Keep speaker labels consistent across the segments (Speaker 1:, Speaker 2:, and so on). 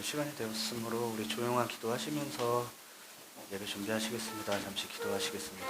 Speaker 1: 시간이 되었으므로 우리 조용한 기도하시면서 예배 준비하시겠습니다. 잠시 기도하시겠습니다.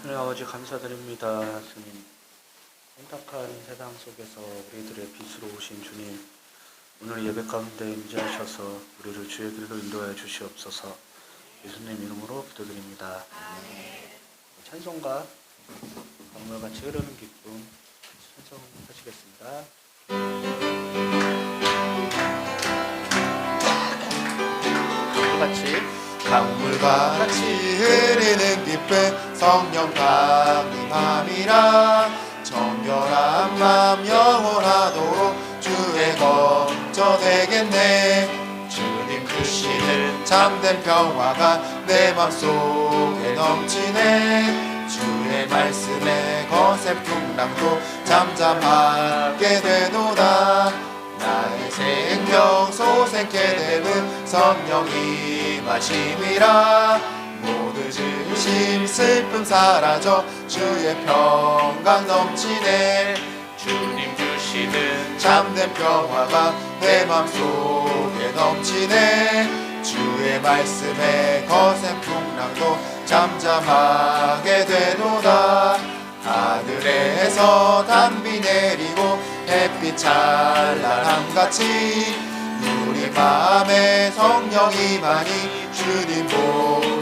Speaker 1: 하나님 아버지 감사드립니다. 주님, 혼탁한 세상 속에서 우리들의 빛으로 오신 주님, 오늘 예배 가운데 임재하셔서 우리를 주의 길로 인도하여 주시옵소서. 예수님 이름으로 기도드립니다. 찬송가 강물같이 흐르는 기쁨 찬송하시겠습니다.
Speaker 2: 강물같이 흐르는 기쁨 성령 강림함이라. 정결한 맘 영원하도록 주의 거처 되겠네. 주님 주시는 참된 평화가 내 맘속에 넘치네. 주의 말씀에 거센 풍랑도 잠잠하게 되노라. 나의 생명 소생케 되는 성령이 마심이라. 모두 근심 슬픔 사라져 주의 평강 넘치네. 주님 주시는 참된 평화가 내 맘속에 넘치네. 주의 말씀에 거센 풍랑도 잠잠하게 되노라. 하늘에서 단비 내리고 햇빛 찬란함같이 우리 마음에 성령이 많이 주님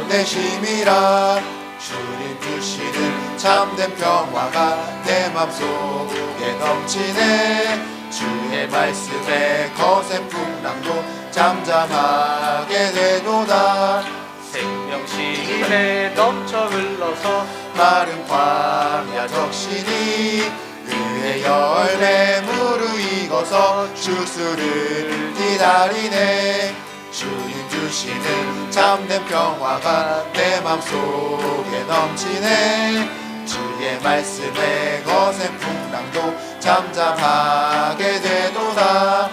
Speaker 2: 보내심이라. 주님 주시는 참된 평화가 내 맘속에 넘치네. 주의 말씀에 거센 풍랑도 잠잠하게 되노라.
Speaker 1: 생명심에 넘쳐 흘러서
Speaker 2: 마른 광야 적시니 그의 열매 무르익어서 주수를 기다리네. 주님 주시는 참된 평화가 내 맘속에 넘치네. 주의 말씀에 거센 풍랑도 잠잠하게 되도다.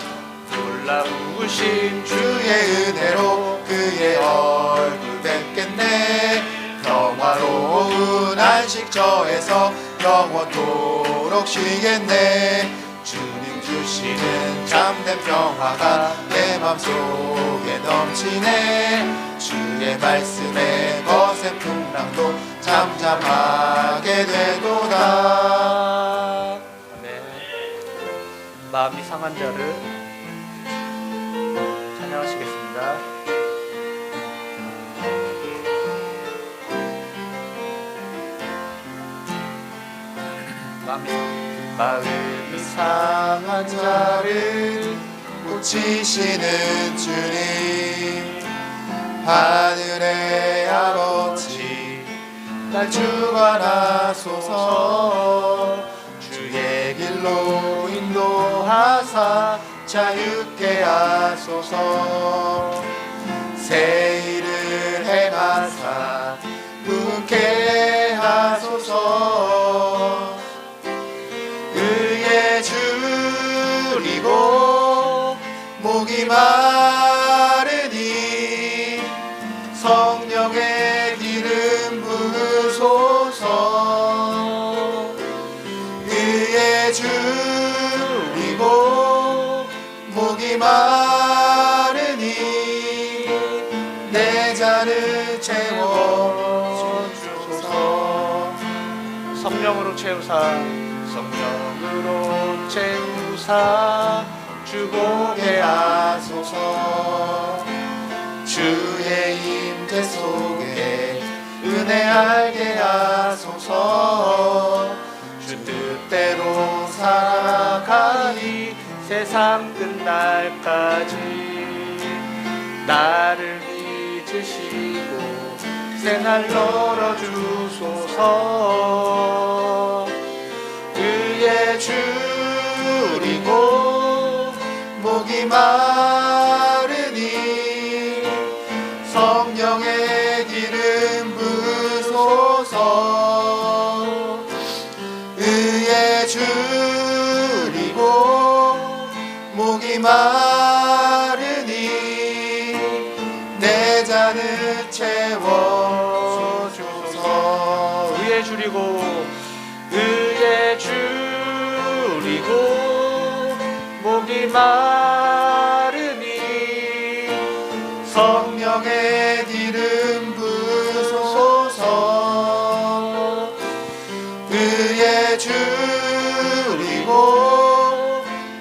Speaker 1: 놀라우신
Speaker 2: 주의 은혜로 그의 얼굴 뵙겠네. 평화로운 안식처에서 영원토록 쉬겠네. 주님 주시는 참된 평화가 내 맘속에 넘치네. 주의 말씀에 거센 풍랑도 잠잠하게 되도다.
Speaker 1: 아멘. 마음이 상한 자를 찬양하시겠습니다.
Speaker 2: 마음이 상한 자를 고치시는 주님. 하늘의 아버지 날 주관하소서. 주의 길로 인도하사 자유케 하소서. 새 일을 행하사 웃게 하소서. 의에 줄이고 목이 마르니 성령의 기름 부으소서. 의에 줄이고 목이 마르니 내 잔을 채워
Speaker 1: 성령으로 채우사
Speaker 2: 주보게 하소서. 주의 임재 속에 은혜 알게 하소서.
Speaker 1: 주 뜻대로 살아가리 세상 끝날까지. 나를 믿으시고 새날 열어주소서.
Speaker 2: 그의 줄이고 목이 마르니 성령의 기름 부소서. 의에 줄이고 목이 마르니 내 잔을 채워주소서.
Speaker 1: 의에 줄이고 목이 마르니
Speaker 2: 성령의 기름 부소서. 의에 줄이고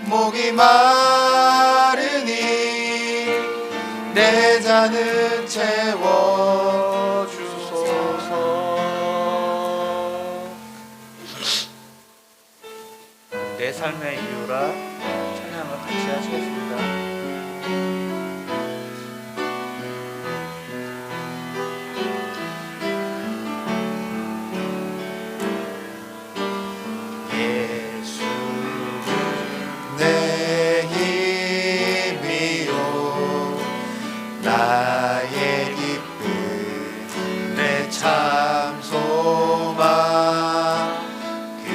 Speaker 2: 목이 마르니 내 잔을 채워주소서.
Speaker 1: 내 삶의 이유라 찬양을 같이 하시겠습니다.
Speaker 2: 내 힘이요 나의 기쁨 내 참 소망. 그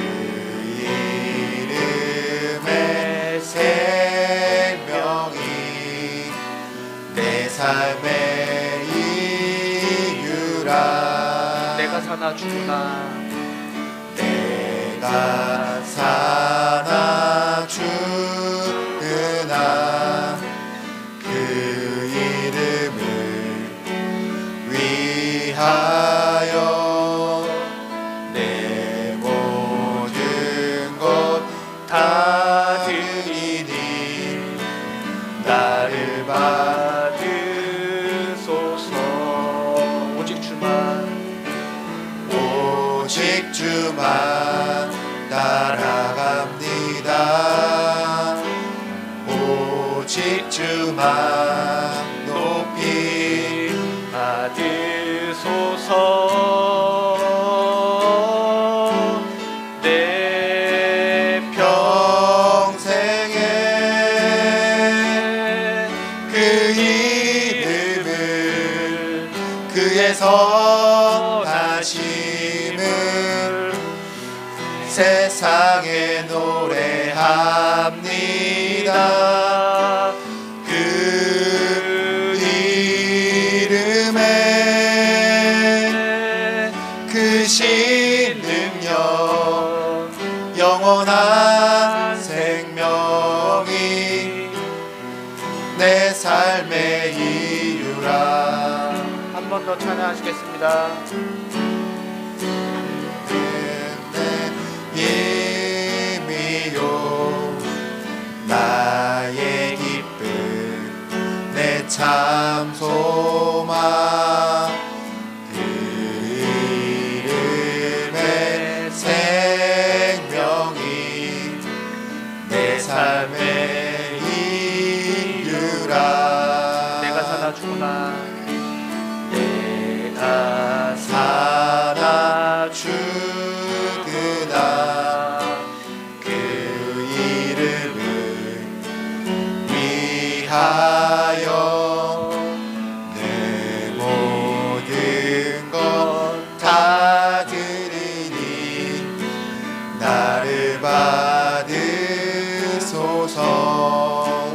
Speaker 2: 이름의 생명이 내 삶의 이유라.
Speaker 1: 내가 사나 죽으나
Speaker 2: 내가 사나 죽으나 그 이름을 위하여 내 모든 것 다 드리니 나를
Speaker 1: 받으소서.
Speaker 2: 오직 주만 따라갑니다. 오직 주만 높이
Speaker 1: 받으소서. 내
Speaker 2: 평생에 그 이름을 그의 선하심을 세상에 노래합니다. 그 이름에 크신 능력 영원한 생명이 내 삶의 이유라.
Speaker 1: 한 번 더 찬양하시겠습니다.
Speaker 2: 힘이요 나의 기쁨 내 참 소망. 그 이름의 생명이 내 삶의 이유라.
Speaker 1: 내가 사나 죽으나
Speaker 2: 내가 사나 죽으나 그 이름을 위하여 내 모든 것 다 드리니 나를 받으소서.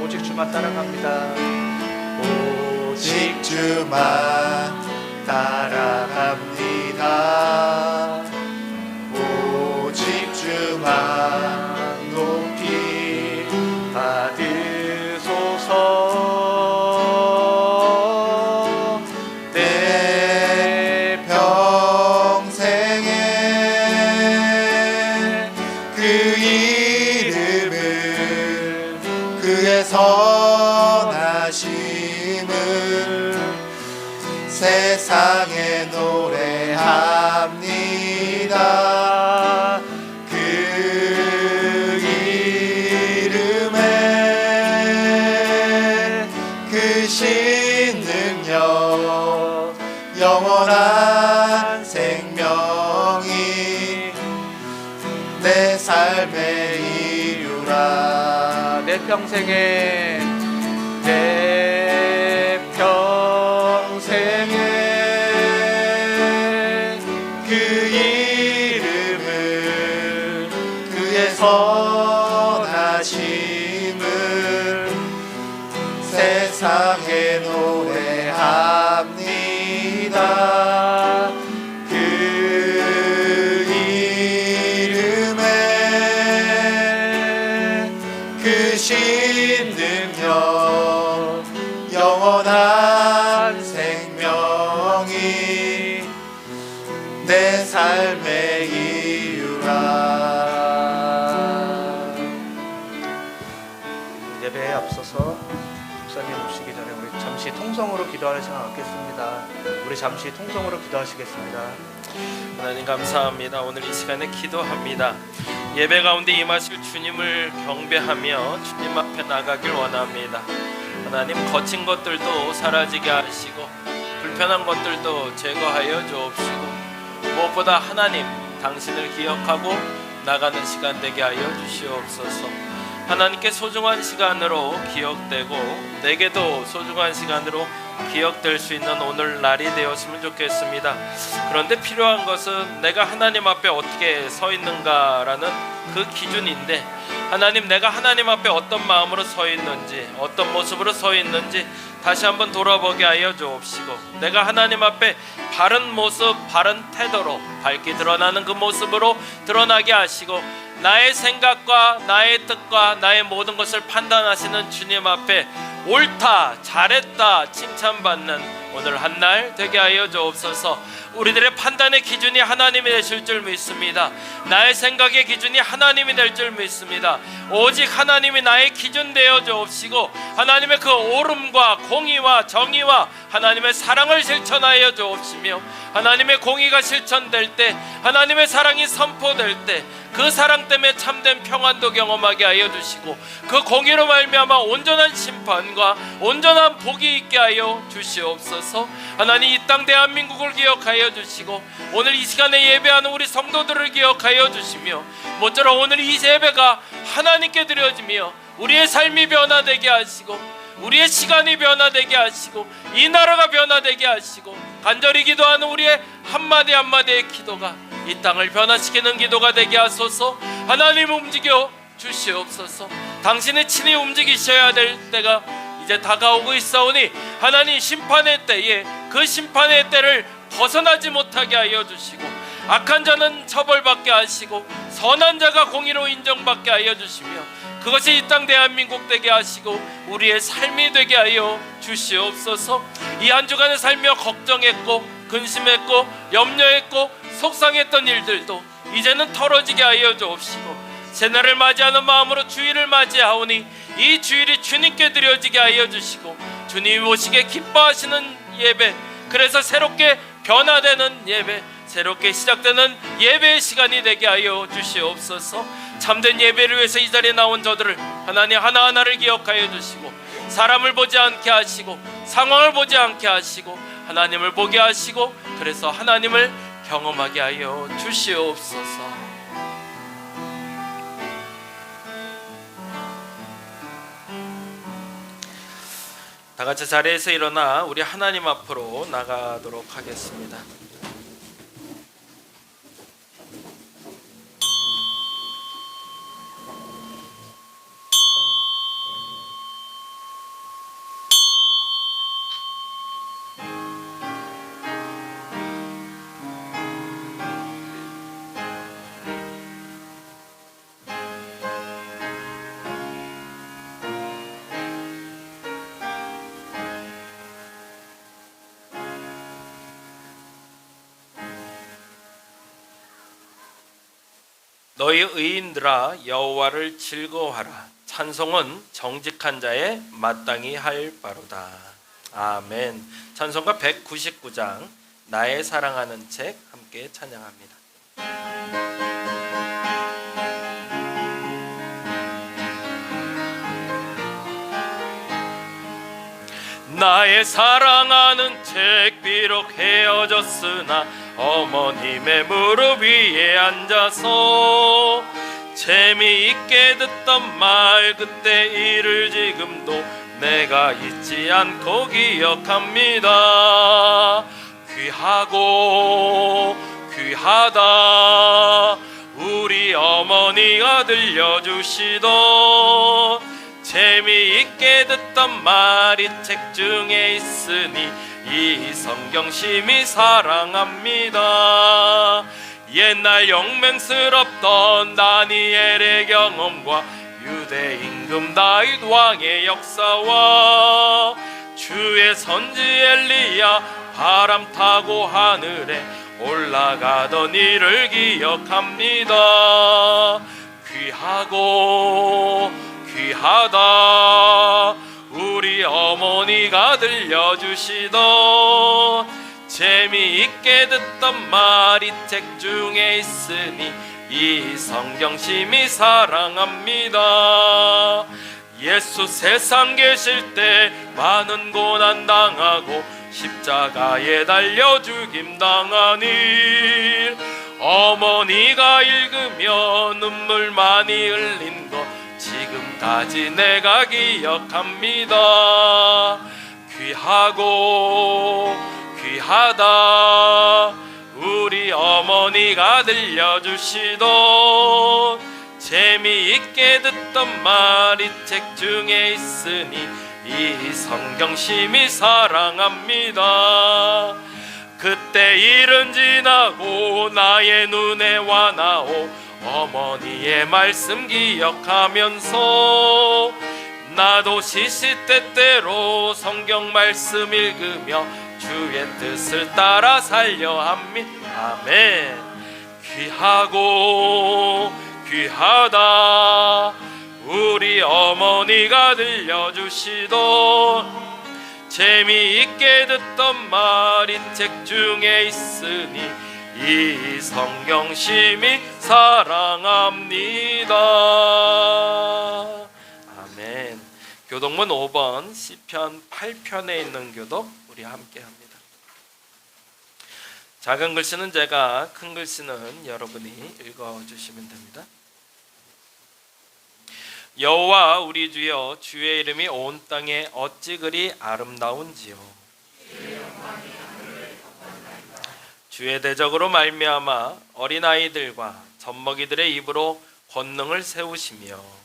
Speaker 1: 오직 주만 따라갑니다.
Speaker 2: 오직 주만 따라갑니다. 오직 주만 높이
Speaker 1: 받으소서.
Speaker 2: 내 평생에 세상에 노래합니다. 그 이름에 크신 능력 영원한 생명이 내 삶의 이유라.
Speaker 1: 내 평생에 내 평생에
Speaker 2: 그 이름을 그의 선하심을 세상에 노래합니다. 그 이름에 크신 능력 영원한 생명이 내 삶의 이유라.
Speaker 1: 예배에 앞서서 목사님 오시기 전에 우리 잠시 통성으로 기도할 시간 갖겠습니다. 우리 잠시 통성으로 기도하시겠습니다.
Speaker 3: 하나님 감사합니다. 오늘 이 시간에 기도합니다. 예배 가운데 임하실 주님을 경배하며 주님 앞에 나가길 원합니다. 하나님, 거친 것들도 사라지게 하시고 불편한 것들도 제거하여 주옵시고 무엇보다 하나님 당신을 기억하고 나가는 시간 되게 하여 주시옵소서. 하나님께 소중한 시간으로 기억되고 내게도 소중한 시간으로 기억될 수 있는 오늘 날이 되었으면 좋겠습니다. 그런데 필요한 것은 내가 하나님 앞에 어떻게 서 있는가라는 그 기준인데, 하나님, 내가 하나님 앞에 어떤 마음으로 서 있는지, 어떤 모습으로 서 있는지 다시 한번 돌아보게 하여 주옵시고, 내가 하나님 앞에 바른 모습, 바른 태도로 밝게 드러나는 그 모습으로 드러나게 하시고, 나의 생각과 나의 뜻과 나의 모든 것을 판단하시는 주님 앞에 옳다, 잘했다 칭찬받는 오늘 한 날 되게 하여 주옵소서. 우리들의 판단의 기준이 하나님이 되실 줄 믿습니다. 나의 생각의 기준이 하나님이 될 줄 믿습니다. 오직 하나님이 나의 기준 되어 주옵시고, 하나님의 그 옳음과 공의와 정의와 하나님의 사랑을 실천하여 주옵시며, 하나님의 공의가 실천될 때, 하나님의 사랑이 선포될 때 그 사랑 때문에 참된 평안도 경험하게 하여 주시고, 그 공의로 말미암아 온전한 심판과 온전한 복이 있게 하여 주시옵소서. 하나님, 이 땅 대한민국을 기억하여 주시고, 오늘 이 시간에 예배하는 우리 성도들을 기억하여 주시며, 모쪼록 오늘 이 예배가 하나님께 드려지며 우리의 삶이 변화되게 하시고, 우리의 시간이 변화되게 하시고, 이 나라가 변화되게 하시고, 간절히 기도하는 우리의 한마디 한마디의 기도가 이 땅을 변화시키는 기도가 되게 하소서. 하나님, 움직여 주시옵소서. 당신이 친히 움직이셔야 될 때가 이제 다가오고 있사오니, 하나님, 심판의 때에 그 심판의 때를 벗어나지 못하게 하여 주시고, 악한 자는 처벌받게 하시고 선한 자가 공의로 인정받게 하여 주시며, 그것이 이 땅 대한민국 되게 하시고 우리의 삶이 되게 하여 주시옵소서. 이 한 주간을 살며 걱정했고 근심했고 염려했고 속상했던 일들도 이제는 털어지게 하여 주옵시고, 새날을 맞이하는 마음으로 주일을 맞이하오니 이 주일이 주님께 드려지게 하여 주시고, 주님이 오시게 기뻐하시는 예배, 그래서 새롭게 변화되는 예배, 새롭게 시작되는 예배의 시간이 되게 하여 주시옵소서. 참된 예배를 위해서 이 자리에 나온 저들을 하나님 하나하나를 기억하여 주시고, 사람을 보지 않게 하시고 상황을 보지 않게 하시고 하나님을 보게 하시고, 그래서 하나님을 경험하게 하여 주시옵소서. 다 같이 자리에서 일어나 우리 하나님 앞으로 나가도록 하겠습니다. 너희 의인들아, 여호와를 즐거워하라. 찬송은 정직한 자의 마땅히 할 바로다. 아멘. 찬송가 199장 나의 사랑하는 책 함께 찬양합니다. 나의 사랑하는 책 비록 헤어졌으나 어머님의 무릎 위에 앉아서 재미있게 듣던 말 그때 일을 지금도 내가 잊지 않고 기억합니다. 귀하고 귀하다 우리 어머니가 들려주시던 재미있게 듣던 말이 책 중에 있으니 이 성경 심히 사랑합니다. 옛날 영맹스럽던 다니엘의 경험과 유대 임금 다윗 왕의 역사와 주의 선지 엘리야 바람 타고 하늘에 올라가던 일을 기억합니다. 귀하고 귀하다 우리 어머니가 들려주시던 재미있게 듣던 말이 책 중에 있으니 이 성경 심히 사랑합니다. 예수 세상 계실 때 많은 고난 당하고 십자가에 달려 죽임 당한 일 어머니가 읽으며 눈물 많이 흘린 것 지금까지 내가 기억합니다. 귀하고 귀하다 우리 어머니가 들려주시던 재미있게 듣던 말이 책 중에 있으니 이 성경 심히 사랑합니다. 그때 일은 지나고 나의 눈에 와나오 어머니의 말씀 기억하면서 나도 시시때때로 성경 말씀 읽으며 주의 뜻을 따라 살려 합니다. 아멘. 귀하고 귀하다 우리 어머니가 들려주시던 재미있게 듣던 말이 책 중에 있으니 이 성경 심히 사랑합니다. 아멘. 교독문 5번 시편 8편에 있는 교독 우리 함께 합니다. 작은 글씨는 제가, 큰 글씨는 여러분이 읽어주시면 됩니다. 여호와 우리 주여 주의 이름이 온 땅에 어찌 그리 아름다운지요. 주의 대적으로 말미암아 어린아이들과 젖먹이들의 입으로 권능을 세우시며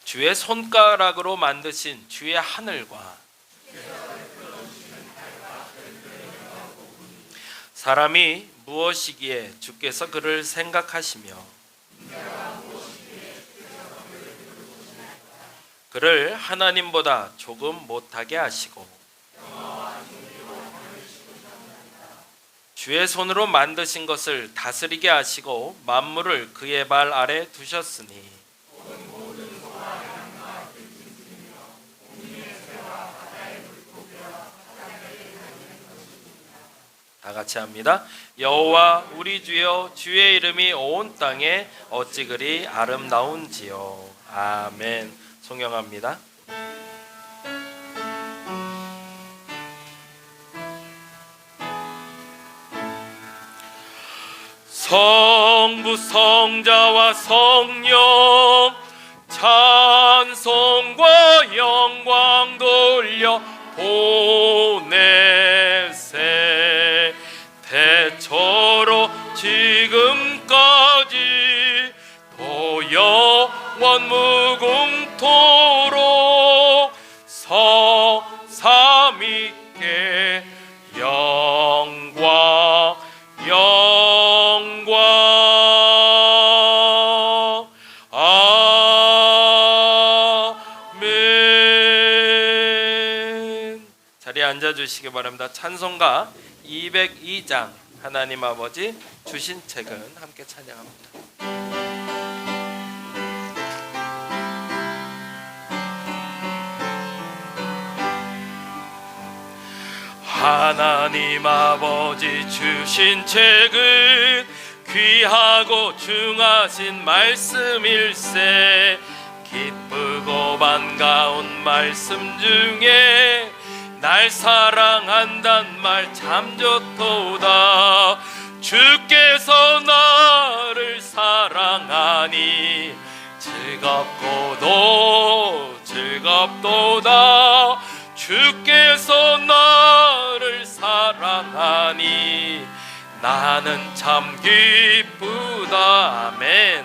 Speaker 3: 주의 손가락으로 만드신 주의 하늘과 사람이 무엇이기에 주께서 그를 생각하시며 그를 하나님보다 조금 못하게 하시고 주의 손으로 만드신 것을 다스리게 하시고 만물을 그의 발 아래 두셨으니 다 같이 합니다. 여호와 우리 주여 주의 이름이 온 땅에 어찌 그리 아름다운지요. 아멘. 송영합니다. 성부 성자와 성령 찬송과 영광 돌려 보내세 대처로 지금까지 도영원 무궁토록 서삼위께 영광 아멘. 자리에 앉아주시기 바랍니다. 찬송가 202장 하나님 아버지 주신 책은 함께 찬양합니다. 하나님 아버지 주신 책은 귀하고 중하신 말씀일세. 기쁘고 반가운 말씀 중에 날 사랑한단 말 참 좋도다. 주께서 나를 사랑하니 즐겁고도 즐겁도다. 주께서 나를 사랑하니 나는 참 기쁘다. 아멘.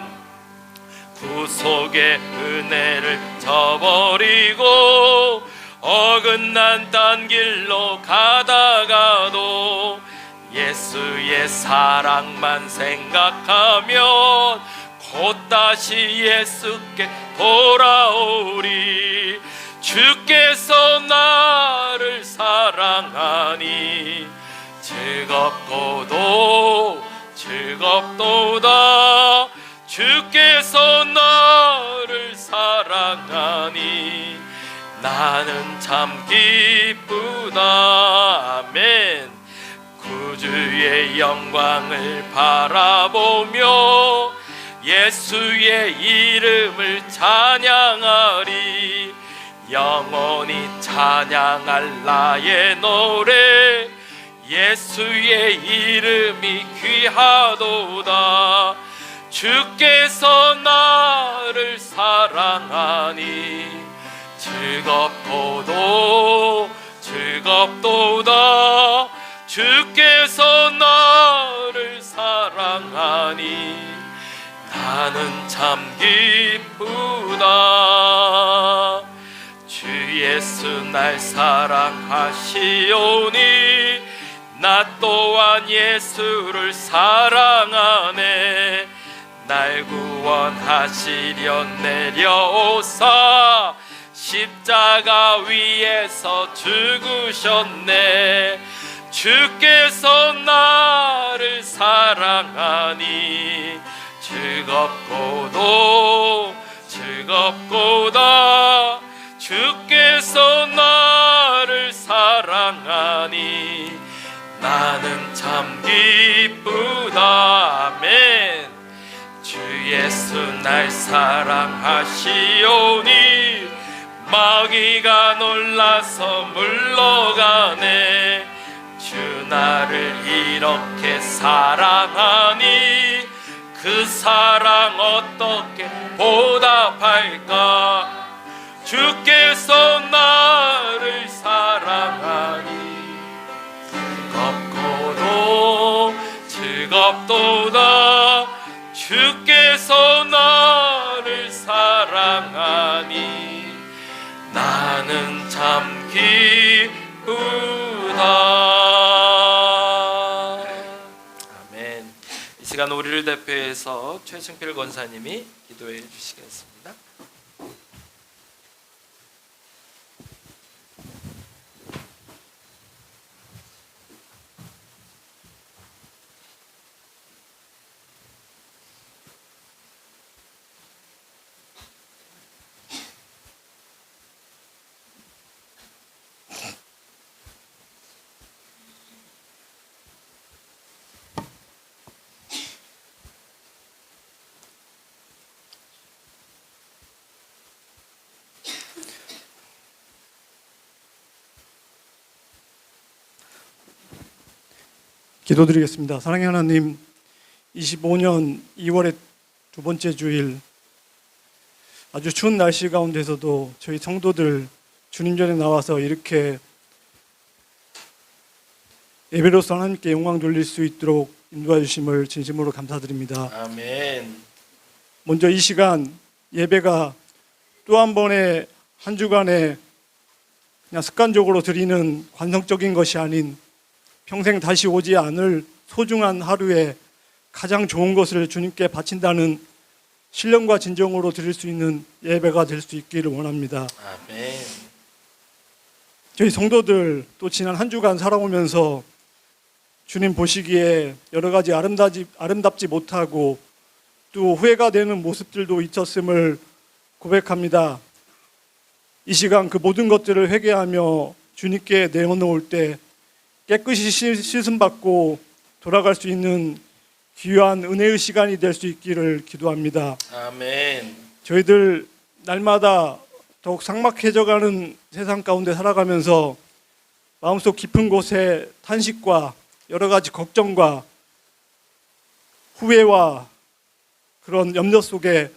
Speaker 3: 구속의 은혜를 저버리고 어긋난 딴 길로 가다가도 예수의 사랑만 생각하면 곧 다시 예수께 돌아오리. 주께서 나를 사랑하니 즐겁고도 즐겁도다. 주께서 나를 사랑하니 나는 참 기쁘다. 아멘. 구주의 영광을 바라보며 예수의 이름을 찬양하리. 영원히 찬양할 나의 노래 예수의 이름이 귀하도다. 주께서 나를 사랑하니 즐겁고도 즐겁도다. 주께서 나를 사랑하니 나는 참 기쁘다. 주 예수 날 사랑하시오니 나 또한 예수를 사랑하네. 날 구원하시려 내려오사 십자가 위에서 죽으셨네. 주께서 나를 사랑하니 즐겁고도 즐겁고다. 주께서 나를 사랑하니 나는 참 기쁘다. 아멘. 주 예수 날 사랑하시오니 마귀가 놀라서 물러가네. 주 나를 이렇게 사랑하니 그 사랑 어떻게 보답할까. 주께서 나를 사랑하니 즐겁고도 즐겁도다. 주께서 나를 사랑하니 나는 참 기쁘다. 아멘. 이 시간 우리를 대표해서 최승필 권사님이 기도해 주시겠습니다.
Speaker 4: 기도드리겠습니다. 사랑의 하나님, 25년 2월의 두 번째 주일 아주 추운 날씨 가운데서도 저희 성도들 주님 전에 나와서 이렇게 예배로서 하나님께 영광 돌릴 수 있도록 인도해 주심을 진심으로 감사드립니다.
Speaker 3: 아멘.
Speaker 4: 먼저 이 시간 예배가 또 한 번의 한 주간에 그냥 습관적으로 드리는 관성적인 것이 아닌 평생 다시 오지 않을 소중한 하루에 가장 좋은 것을 주님께 바친다는 신령과 진정으로 드릴 수 있는 예배가 될 수 있기를 원합니다.
Speaker 3: 아멘.
Speaker 4: 저희 성도들 또 지난 한 주간 살아오면서 주님 보시기에 여러 가지 아름답지 못하고 또 후회가 되는 모습들도 있었음을 고백합니다. 이 시간 그 모든 것들을 회개하며 주님께 내어놓을 때 깨끗이 씻음받고 돌아갈 수 있는 귀한 은혜의 시간이 될 수 있기를 기도합니다.
Speaker 3: 아멘.
Speaker 4: 저희들 날마다 더욱 삭막해져가는 세상 가운데 살아가면서 마음속 깊은 곳에 탄식과 여러 가지 걱정과 후회와 그런 염려 속에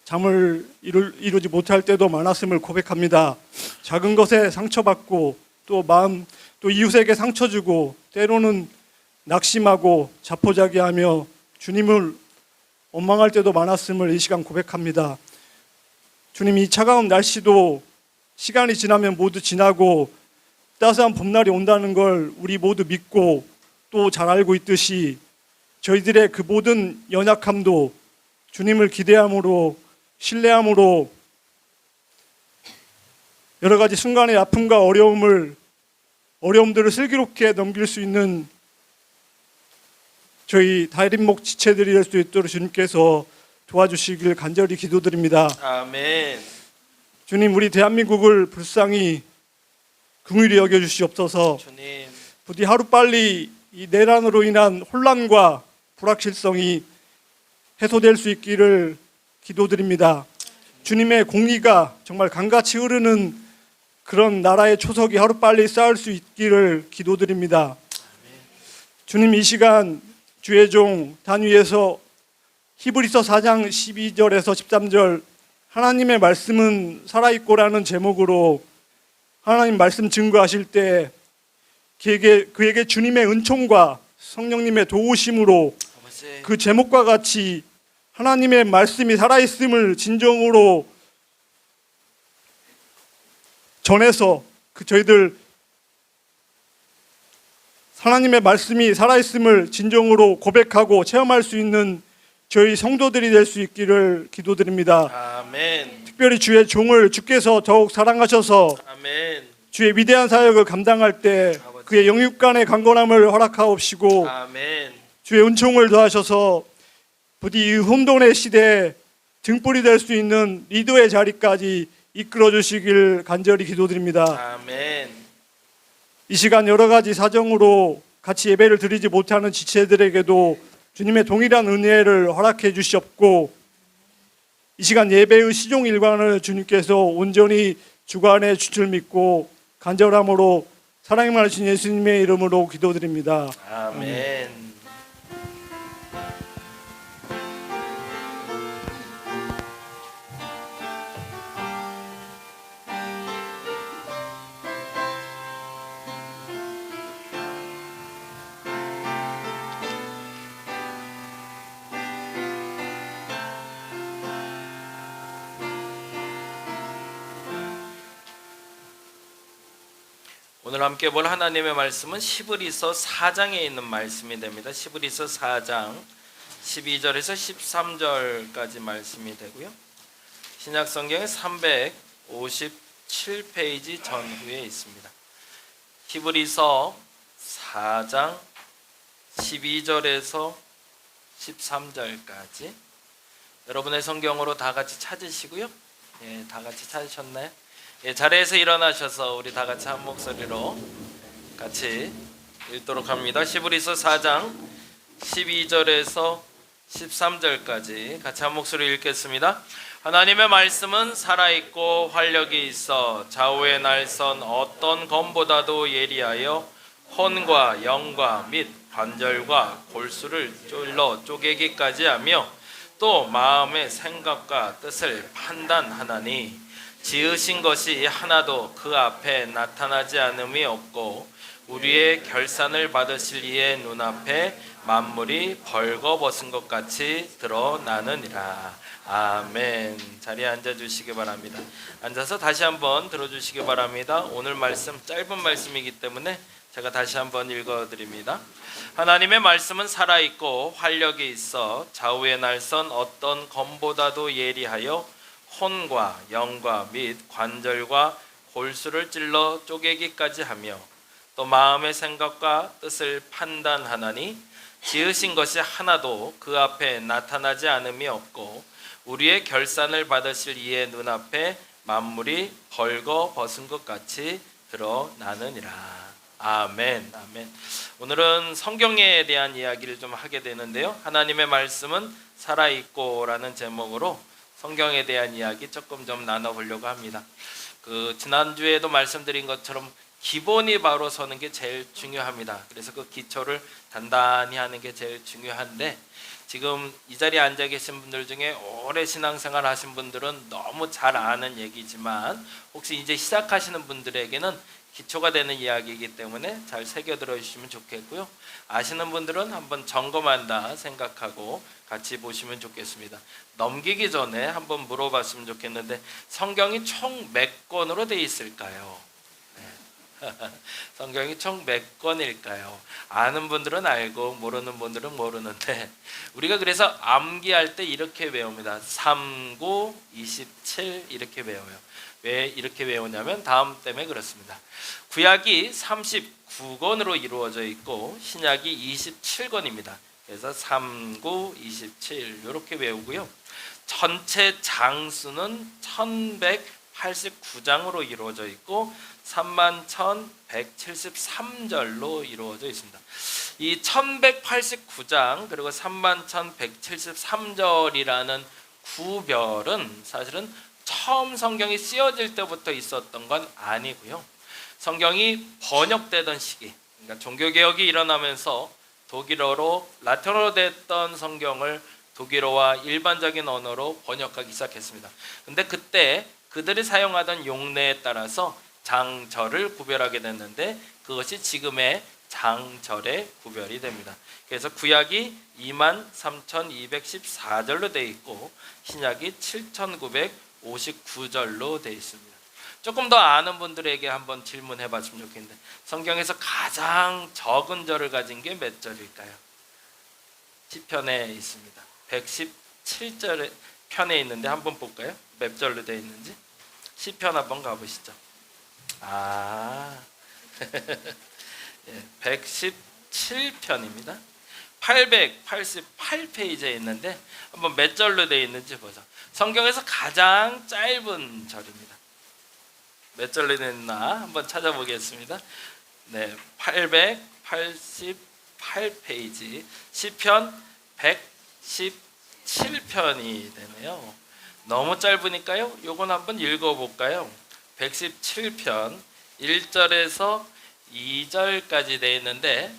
Speaker 4: 잠을 이루지 못할 때도 많았음을 고백합니다. 작은 것에 상처받고 또 마음 또 이웃에게 상처 주고 때로는 낙심하고 자포자기하며 주님을 원망할 때도 많았음을 이 시간 고백합니다. 주님, 이 차가운 날씨도 시간이 지나면 모두 지나고 따스한 봄날이 온다는 걸 우리 모두 믿고 또 잘 알고 있듯이 저희들의 그 모든 연약함도 주님을 기대함으로 신뢰함으로 여러 가지 순간의 아픔과 어려움들을 슬기롭게 넘길 수 있는 저희 다림목 지체들이 될 수 있도록 주님께서 도와주시길 간절히 기도드립니다.
Speaker 3: 아멘.
Speaker 4: 주님, 우리 대한민국을 불쌍히 긍휼히 여겨주시옵소서.
Speaker 3: 주님.
Speaker 4: 부디 하루빨리 이 내란으로 인한 혼란과 불확실성이 해소될 수 있기를 기도드립니다. 주님의 공의가 정말 강같이 흐르는 그런 나라의 초석이 하루빨리 쌓을 수 있기를 기도드립니다. 주님, 이 시간 주의 종 단위에서 히브리서 4장 12절에서 13절 하나님의 말씀은 살아있고라는 제목으로 하나님 말씀 증거하실 때 그에게 주님의 은총과 성령님의 도우심으로
Speaker 3: 아버지.
Speaker 4: 그 제목과 같이 하나님의 말씀이 살아있음을 진정으로 전해서 저희들 하나님의 말씀이 살아있음을 진정으로 고백하고 체험할 수 있는 저희 성도들이 될 수 있기를 기도드립니다.
Speaker 3: 아멘.
Speaker 4: 특별히 주의 종을 주께서 더욱 사랑하셔서
Speaker 3: 아멘.
Speaker 4: 주의 위대한 사역을 감당할 때 그의 영육간의 강건함을 허락하옵시고
Speaker 3: 아멘.
Speaker 4: 주의 은총을 더하셔서 부디 이 혼돈의 시대에 등불이 될 수 있는 리더의 자리까지 이끌어 주시길 간절히 기도드립니다.
Speaker 3: 아멘.
Speaker 4: 이 시간 여러 가지 사정으로 같이 예배를 드리지 못하는 지체들에게도 주님의 동일한 은혜를 허락해 주시옵고 이 시간 예배의 시종 일관을 주님께서 온전히 주관해 주실 믿고 간절함으로 사랑이 많으신 예수님의 이름으로 기도드립니다.
Speaker 3: 아멘. 오늘 함께 볼 하나님의 말씀은 시브리서 4장에 있는 말씀이 됩니다. 시브리서 4장 12절에서 13절까지 말씀이 되고요. 신약 성경의 357페이지 전후에 있습니다. 시브리서 4장 12절에서 13절까지 여러분의 성경으로 다 같이 찾으시고요. 예, 다 같이 찾으셨나요? 예, 자리에서 일어나셔서 우리 다 같이 한 목소리로 같이 읽도록 합니다. 시브리서 4장 12절에서 13절까지 같이 한 목소리 읽겠습니다. 하나님의 말씀은 살아있고 활력이 있어 좌우의 날선 어떤 검보다도 예리하여 혼과 영과 및 관절과 골수를 쫄러 쪼개기까지 하며 또 마음의 생각과 뜻을 판단하나니 지으신 것이 하나도 그 앞에 나타나지 않음이 없고 우리의 결산을 받으실 이의 눈앞에 만물이 벌거벗은 것 같이 드러나느니라. 아멘. 자리에 앉아주시기 바랍니다. 앉아서 다시 한번 들어주시기 바랍니다. 오늘 말씀 짧은 말씀이기 때문에 제가 다시 한번 읽어드립니다. 하나님의 말씀은 살아있고 활력이 있어 좌우의 날선 어떤 검보다도 예리하여 혼과 영과 및 관절과 골수를 찔러 쪼개기까지 하며 또 마음의 생각과 뜻을 판단하나니 지으신 것이 하나도 그 앞에 나타나지 않음이 없고 우리의 결산을 받으실 이의 눈앞에 만물이 벌거 벗은 것 같이 드러나느니라. 아멘. 아멘. 오늘은 성경에 대한 이야기를 좀 하게 되는데요. 하나님의 말씀은 살아있고라는 제목으로 성경에 대한 이야기 조금 좀 나눠보려고 합니다. 지난주에도 말씀드린 것처럼 기본이 바로 서는 게 제일 중요합니다. 그래서 그 기초를 단단히 하는 게 제일 중요한데, 지금 이 자리에 앉아 계신 분들 중에 오래 신앙생활 하신 분들은 너무 잘 아는 얘기지만 혹시 이제 시작하시는 분들에게는 기초가 되는 이야기이기 때문에 잘 새겨 들어주시면 좋겠고요. 아시는 분들은 한번 점검한다 생각하고 같이 보시면 좋겠습니다. 넘기기 전에 한번 물어봤으면 좋겠는데, 성경이 총 몇 권으로 되어 있을까요? 성경이 총 몇 권일까요? 아는 분들은 알고 모르는 분들은 모르는데, 우리가 그래서 암기할 때 이렇게 외웁니다. 3, 9, 27 이렇게 외워요. 왜 이렇게 외우냐면 다음 때문에 그렇습니다. 구약이 39권으로 이루어져 있고 신약이 27권입니다. 그래서 3, 9, 27 이렇게 외우고요. 전체 장수는 1189장으로 이루어져 있고 31,173절로 이루어져 있습니다. 이 1189장 그리고 31,173절이라는 구별은 사실은 처음 성경이 쓰여질 때부터 있었던 건 아니고요. 성경이 번역되던 시기, 그러니까 종교개혁이 일어나면서 독일어로 라틴어로 됐던 성경을 독일어와 일반적인 언어로 번역하기 시작했습니다. 근데 그때 그들이 사용하던 용례에 따라서 장절을 구별하게 됐는데 그것이 지금의 장절의 구별이 됩니다. 그래서 구약이 23,214절로 되어 있고 신약이 7,959절로 되어 있습니다. 조금 더 아는 분들에게 한번 질문해 봤으면 좋겠는데, 성경에서 가장 적은 절을 가진 게 몇 절일까요? 시편에 있습니다. 117절 편에 있는데 한번 볼까요? 몇 절로 되어 있는지. 시편 한번 가보시죠. 117편입니다. 888페이지에 있는데 한번 몇 절로 되어 있는지 보죠. 성경에서 가장 짧은 절입니다. 몇 절로 되어 있나 한번 찾아보겠습니다. 네, 888페이지 시편 117편이 되네요. 너무 짧으니까요. 요건 한번 읽어볼까요? 117편 1절에서 2절까지 되어 있는데,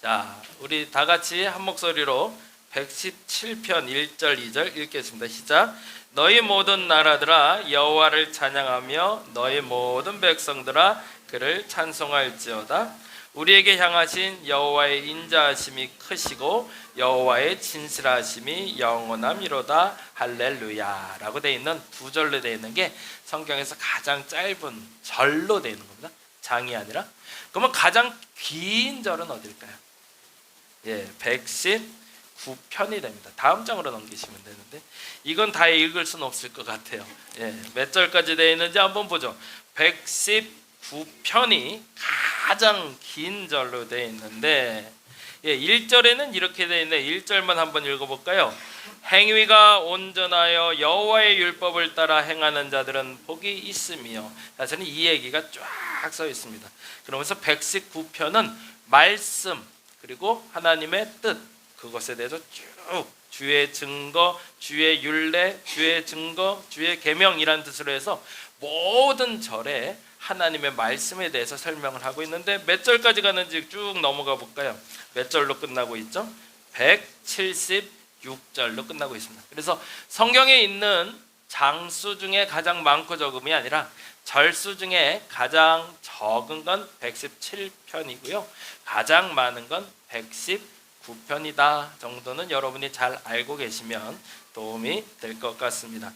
Speaker 3: 자, 우리 다 같이 한 목소리로 117편 1절 2절 읽겠습니다. 시작. 너희 모든 나라들아 여호와를 찬양하며 너희 모든 백성들아 그를 찬송할지어다. 우리에게 향하신 여호와의 인자하심이 크시고 여호와의 진실하심이 영원함이로다. 할렐루야 라고 되어 있는 두 절로 되어 있는 게 성경에서 가장 짧은 절로 되어 있는 겁니다. 장이 아니라. 그러면 가장 긴 절은 어딜까요? 119편이 됩니다. 다음 장으로 넘기시면 되는데 이건 다 읽을 수는 없을 것 같아요. 몇 절까지 되어 있는지 한번 보죠. 119편이 가장 긴 절로 되어 있는데 1절에는 이렇게 되어 있는데 1절만 한번 읽어볼까요? 행위가 온전하여 여호와의 율법을 따라 행하는 자들은 복이 있으며, 사실은 이 얘기가 쫙 써 있습니다. 그러면서 119편은 말씀 그리고 하나님의 뜻, 그것에 대해서 쭉 주의 증거, 주의 율례, 주의 증거, 주의 계명이란 뜻으로 해서 모든 절에 하나님의 말씀에 대해서 설명을 하고 있는데 몇 절까지 가는지 쭉 넘어가 볼까요? 몇 절로 끝나고 있죠? 176절로 끝나고 있습니다. 그래서 성경에 있는 장수 중에 가장 많고 적음이 아니라 절수 중에 가장 적은 건 117편이고요. 가장 많은 건 119편이다 정도는 여러분이 잘 알고 계시면 도움이 될 것 같습니다.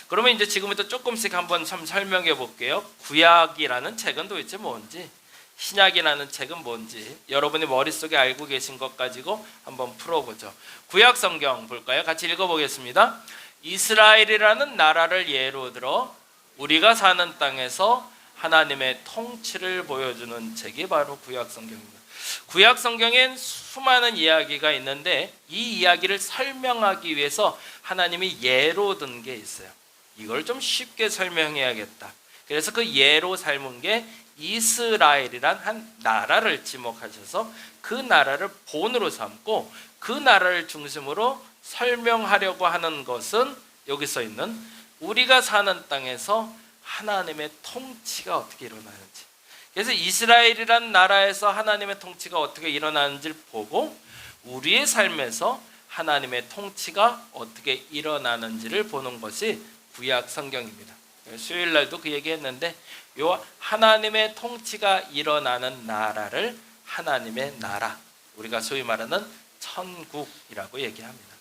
Speaker 3: 그러면 이제 지금부터 조금씩 한번 좀 설명해 볼게요. 구약이라는 책은 도대체 뭔지, 신약이라는 책은 뭔지 여러분이 머릿속에 알고 계신 것 가지고 한번 풀어보죠. 구약 성경 볼까요? 같이 읽어보겠습니다. 이스라엘이라는 나라를 예로 들어 우리가 사는 땅에서 하나님의 통치를 보여주는 책이 바로 구약 성경입니다. 구약 성경엔 수많은 이야기가 있는데 이 이야기를 설명하기 위해서 하나님이 예로 든 게 있어요. 이걸 좀 쉽게 설명해야겠다. 그래서 그 예로 삶은 게 이스라엘이란 한 나라를 지목하셔서 그 나라를 본으로 삼고 그 나라를 중심으로 설명하려고 하는 것은 여기 써 있는 우리가 사는 땅에서 하나님의 통치가 어떻게 일어나는지. 그래서 이스라엘이란 나라에서 하나님의 통치가 어떻게 일어나는지를 보고 우리의 삶에서 하나님의 통치가 어떻게 일어나는지를 보는 것이 구약 성경입니다. 수요일 날도 그 얘기했는데 요 하나님의 통치가 일어나는 나라를 하나님의 나라, 우리가 소위 말하는 천국이라고 얘기합니다.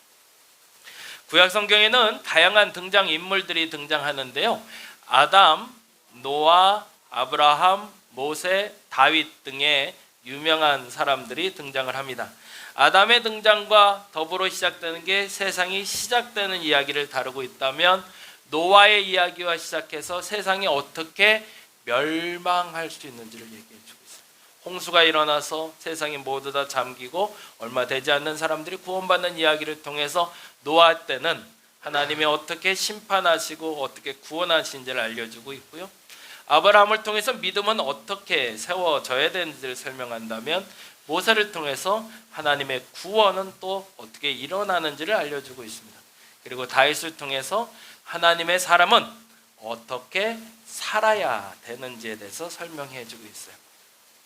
Speaker 3: 구약 성경에는 다양한 등장 인물들이 등장하는데요. 아담, 노아, 아브라함, 모세, 다윗 등의 유명한 사람들이 등장을 합니다. 아담의 등장과 더불어 시작되는 게 세상이 시작되는 이야기를 다루고 있다면 노아의 이야기와 시작해서 세상이 어떻게 멸망할 수 있는지를 얘기해 주고 있어요. 홍수가 일어나서 세상이 모두 다 잠기고 얼마 되지 않는 사람들이 구원받는 이야기를 통해서 노아 때는 하나님이 어떻게 심판하시고 어떻게 구원하신지를 알려주고 있고요. 아브라함을 통해서 믿음은 어떻게 세워져야 되는지를 설명한다면 모세를 통해서 하나님의 구원은 또 어떻게 일어나는지를 알려주고 있습니다. 그리고 다윗을 통해서 하나님의 사람은 어떻게 살아야 되는지에 대해서 설명해 주고 있어요.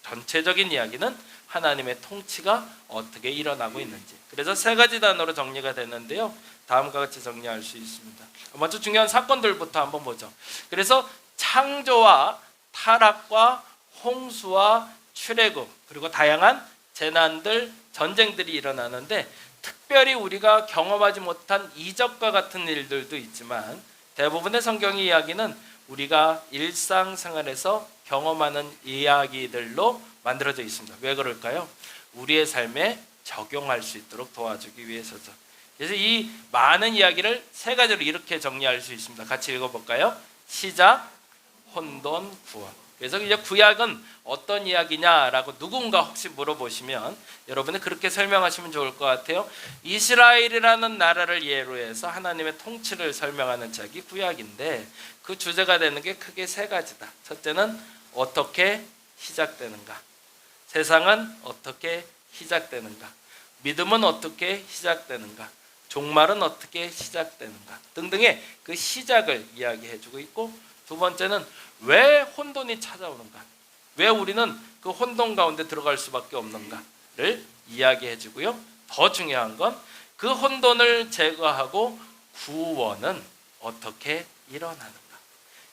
Speaker 3: 전체적인 이야기는 하나님의 통치가 어떻게 일어나고 있는지. 그래서 세 가지 단어로 정리가 되는데요. 다음과 같이 정리할 수 있습니다. 먼저 중요한 사건들부터 한번 보죠. 그래서 창조와 타락과 홍수와 출애굽 그리고 다양한 재난들, 전쟁들이 일어나는데 특별히 우리가 경험하지 못한 이적과 같은 일들도 있지만 대부분의 성경 이야기는 우리가 일상생활에서 경험하는 이야기들로 만들어져 있습니다. 왜 그럴까요? 우리의 삶에 적용할 수 있도록 도와주기 위해서죠. 그래서 이 많은 이야기를 세 가지로 이렇게 정리할 수 있습니다. 같이 읽어볼까요? 시작, 혼돈, 구원. 그래서 이제 구약은 어떤 이야기냐라고 누군가 혹시 물어보시면 여러분이 그렇게 설명하시면 좋을 것 같아요. 이스라엘이라는 나라를 예로 해서 하나님의 통치를 설명하는 책이 구약인데 그 주제가 되는 게 크게 세 가지다. 첫째는 어떻게 시작되는가, 세상은 어떻게 시작되는가, 믿음은 어떻게 시작되는가, 종말은 어떻게 시작되는가 등등의 그 시작을 이야기해주고 있고, 두 번째는 왜 혼돈이 찾아오는가, 왜 우리는 그 혼돈 가운데 들어갈 수밖에 없는가를 이야기해주고요. 더 중요한 건 그 혼돈을 제거하고 구원은 어떻게 일어나는가.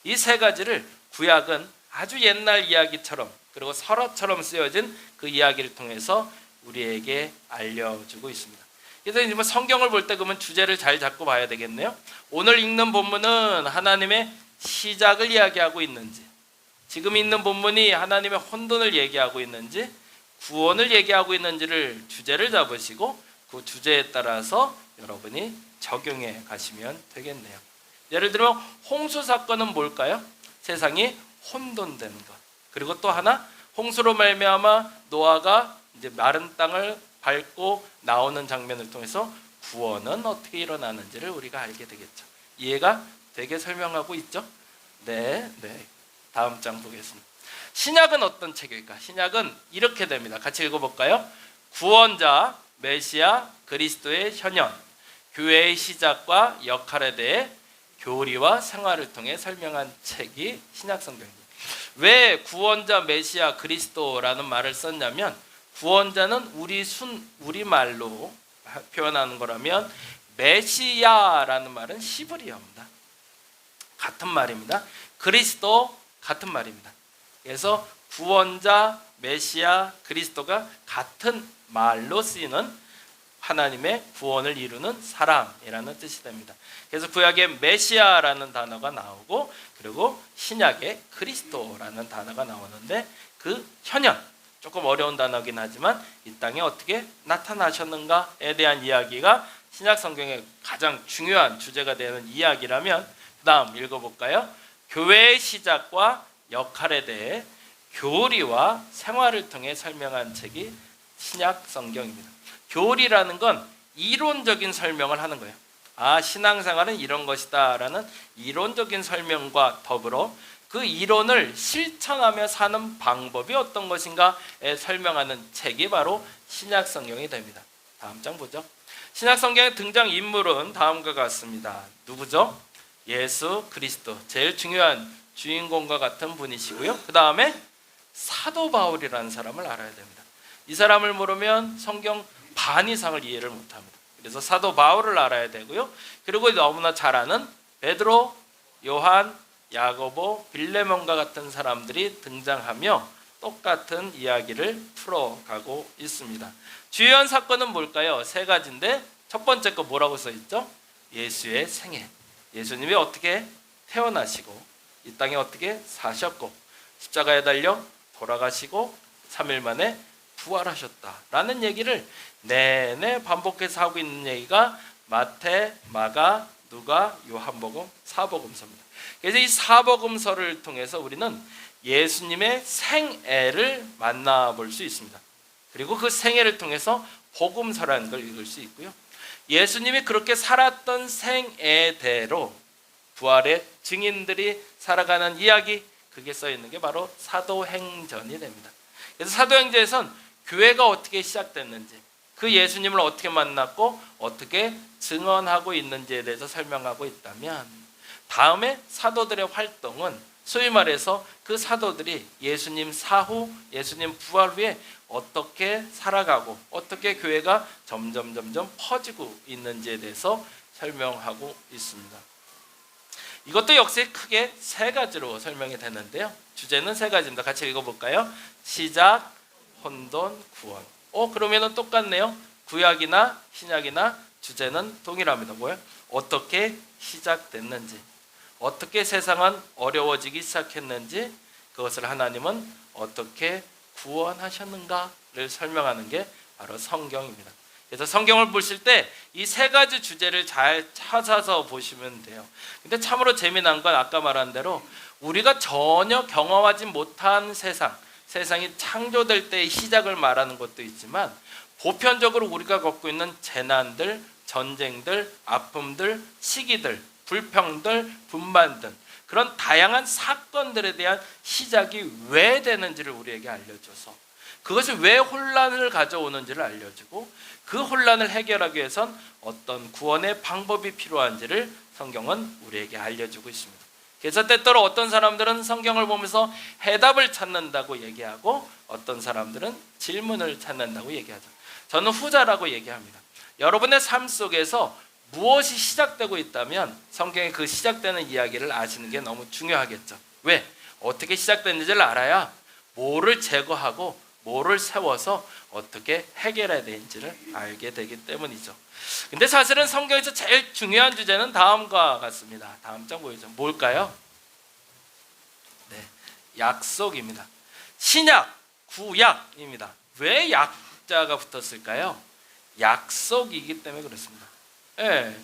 Speaker 3: 이 세 가지를 구약은 아주 옛날 이야기처럼 그리고 설화처럼 쓰여진 그 이야기를 통해서 우리에게 알려주고 있습니다. 그래서 이제 뭐 성경을 볼 때 그러면 주제를 잘 잡고 봐야 되겠네요. 오늘 읽는 본문은 하나님의 시작을 이야기하고 있는지, 지금 있는 본문이 하나님의 혼돈을 얘기하고 있는지, 구원을 얘기하고 있는지를 주제를 잡으시고 그 주제에 따라서 여러분이 적용해 가시면 되겠네요. 예를 들어 홍수 사건은 뭘까요? 세상이 혼돈되는 것. 그리고 또 하나, 홍수로 말미암아 노아가 이제 마른 땅을 밟고 나오는 장면을 통해서 구원은 어떻게 일어나는지를 우리가 알게 되겠죠. 이해가 되게 설명하고 있죠? 네. 다음 장 보겠습니다. 신약은 어떤 책일까? 신약은 이렇게 됩니다. 같이 읽어볼까요? 구원자, 메시아, 그리스도의 현현, 교회의 시작과 역할에 대해 교리와 생활을 통해 설명한 책이 신약 성경입니다. 왜 구원자, 메시아, 그리스도라는 말을 썼냐면 구원자는 우리말로 표현하는 거라면 메시아라는 말은 시브리어입니다. 같은 말입니다. 그리스도 같은 말입니다. 그래서 구원자, 메시아, 그리스도가 같은 말로 쓰이는 하나님의 구원을 이루는 사람이라는 뜻이 됩니다. 그래서 구약에 메시아라는 단어가 나오고 그리고 신약에 그리스도라는 단어가 나오는데 그 현현, 조금 어려운 단어긴 하지만 이 땅에 어떻게 나타나셨는가에 대한 이야기가 신약 성경의 가장 중요한 주제가 되는 이야기라면 그 다음 읽어볼까요? 교회의 시작과 역할에 대해 교리와 생활을 통해 설명한 책이 신약 성경입니다. 교리라는 건 이론적인 설명을 하는 거예요. 신앙생활은 이런 것이다 라는 이론적인 설명과 더불어 그 이론을 실천하며 사는 방법이 어떤 것인가에 설명하는 책이 바로 신약 성경이 됩니다. 다음 장 보죠. 신약 성경의 등장인물은 다음과 같습니다. 누구죠? 예수 그리스도, 제일 중요한 주인공과 같은 분이시고요. 그 다음에 사도 바울이라는 사람을 알아야 됩니다. 이 사람을 모르면 성경 반 이상을 이해를 못합니다. 그래서 사도 바울을 알아야 되고요. 그리고 너무나 잘 아는 베드로, 요한, 야고보, 빌레몬과 같은 사람들이 등장하며 똑같은 이야기를 풀어가고 있습니다. 주요한 사건은 뭘까요? 세 가지인데 첫 번째 거 뭐라고 써있죠? 예수의 생애. 예수님이 어떻게 태어나시고 이 땅에 어떻게 사셨고 십자가에 달려 돌아가시고 3일 만에 부활하셨다라는 얘기를 내내 반복해서 하고 있는 얘기가 마태, 마가, 누가, 요한복음, 사복음서입니다. 그래서 이 사복음서를 통해서 우리는 예수님의 생애를 만나볼 수 있습니다. 그리고 그 생애를 통해서 복음서라는 걸 읽을 수 있고요. 예수님이 그렇게 살았던 생애대로 부활의 증인들이 살아가는 이야기, 그게 써 있는 게 바로 사도행전이 됩니다. 그래서 사도행전에선 교회가 어떻게 시작됐는지, 그 예수님을 어떻게 만났고 어떻게 증언하고 있는지에 대해서 설명하고 있다면, 다음에 사도들의 활동은 소위 말해서 그 사도들이 예수님 사후, 예수님 부활 후에 어떻게 살아가고 어떻게 교회가 점점 퍼지고 있는지에 대해서 설명하고 있습니다. 이것도 역시 크게 세 가지로 설명이 되는데요. 주제는 세 가지입니다. 같이 읽어볼까요? 시작, 혼돈, 구원. 그러면은 똑같네요. 구약이나 신약이나 주제는 동일합니다. 뭐예요? 어떻게 시작됐는지, 어떻게 세상은 어려워지기 시작했는지, 그것을 하나님은 어떻게 구원하셨는가를 설명하는 게 바로 성경입니다. 그래서 성경을 보실 때 이 세 가지 주제를 잘 찾아서 보시면 돼요. 근데 참으로 재미난 건 아까 말한 대로 우리가 전혀 경험하지 못한 세상이 창조될 때의 시작을 말하는 것도 있지만, 보편적으로 우리가 겪고 있는 재난들, 전쟁들, 아픔들, 시기들, 불평들, 분반 등 그런 다양한 사건들에 대한 시작이 왜 되는지를 우리에게 알려줘서, 그것이 왜 혼란을 가져오는지를 알려주고, 그 혼란을 해결하기 위해선 어떤 구원의 방법이 필요한지를 성경은 우리에게 알려주고 있습니다. 그래서 때때로 어떤 사람들은 성경을 보면서 해답을 찾는다고 얘기하고, 어떤 사람들은 질문을 찾는다고 얘기하죠. 저는 후자라고 얘기합니다. 여러분의 삶 속에서 무엇이 시작되고 있다면 성경에 그 시작되는 이야기를 아시는 게 너무 중요하겠죠. 왜? 어떻게 시작됐는지를 알아야 뭐를 제거하고 뭐를 세워서 어떻게 해결해야 되는지를 알게 되기 때문이죠. 근데 사실은 성경에서 제일 중요한 주제는 다음과 같습니다. 다음 장 보이죠? 뭘까요? 네, 약속입니다. 신약, 구약입니다. 왜 약자가 붙었을까요? 약속이기 때문에 그렇습니다.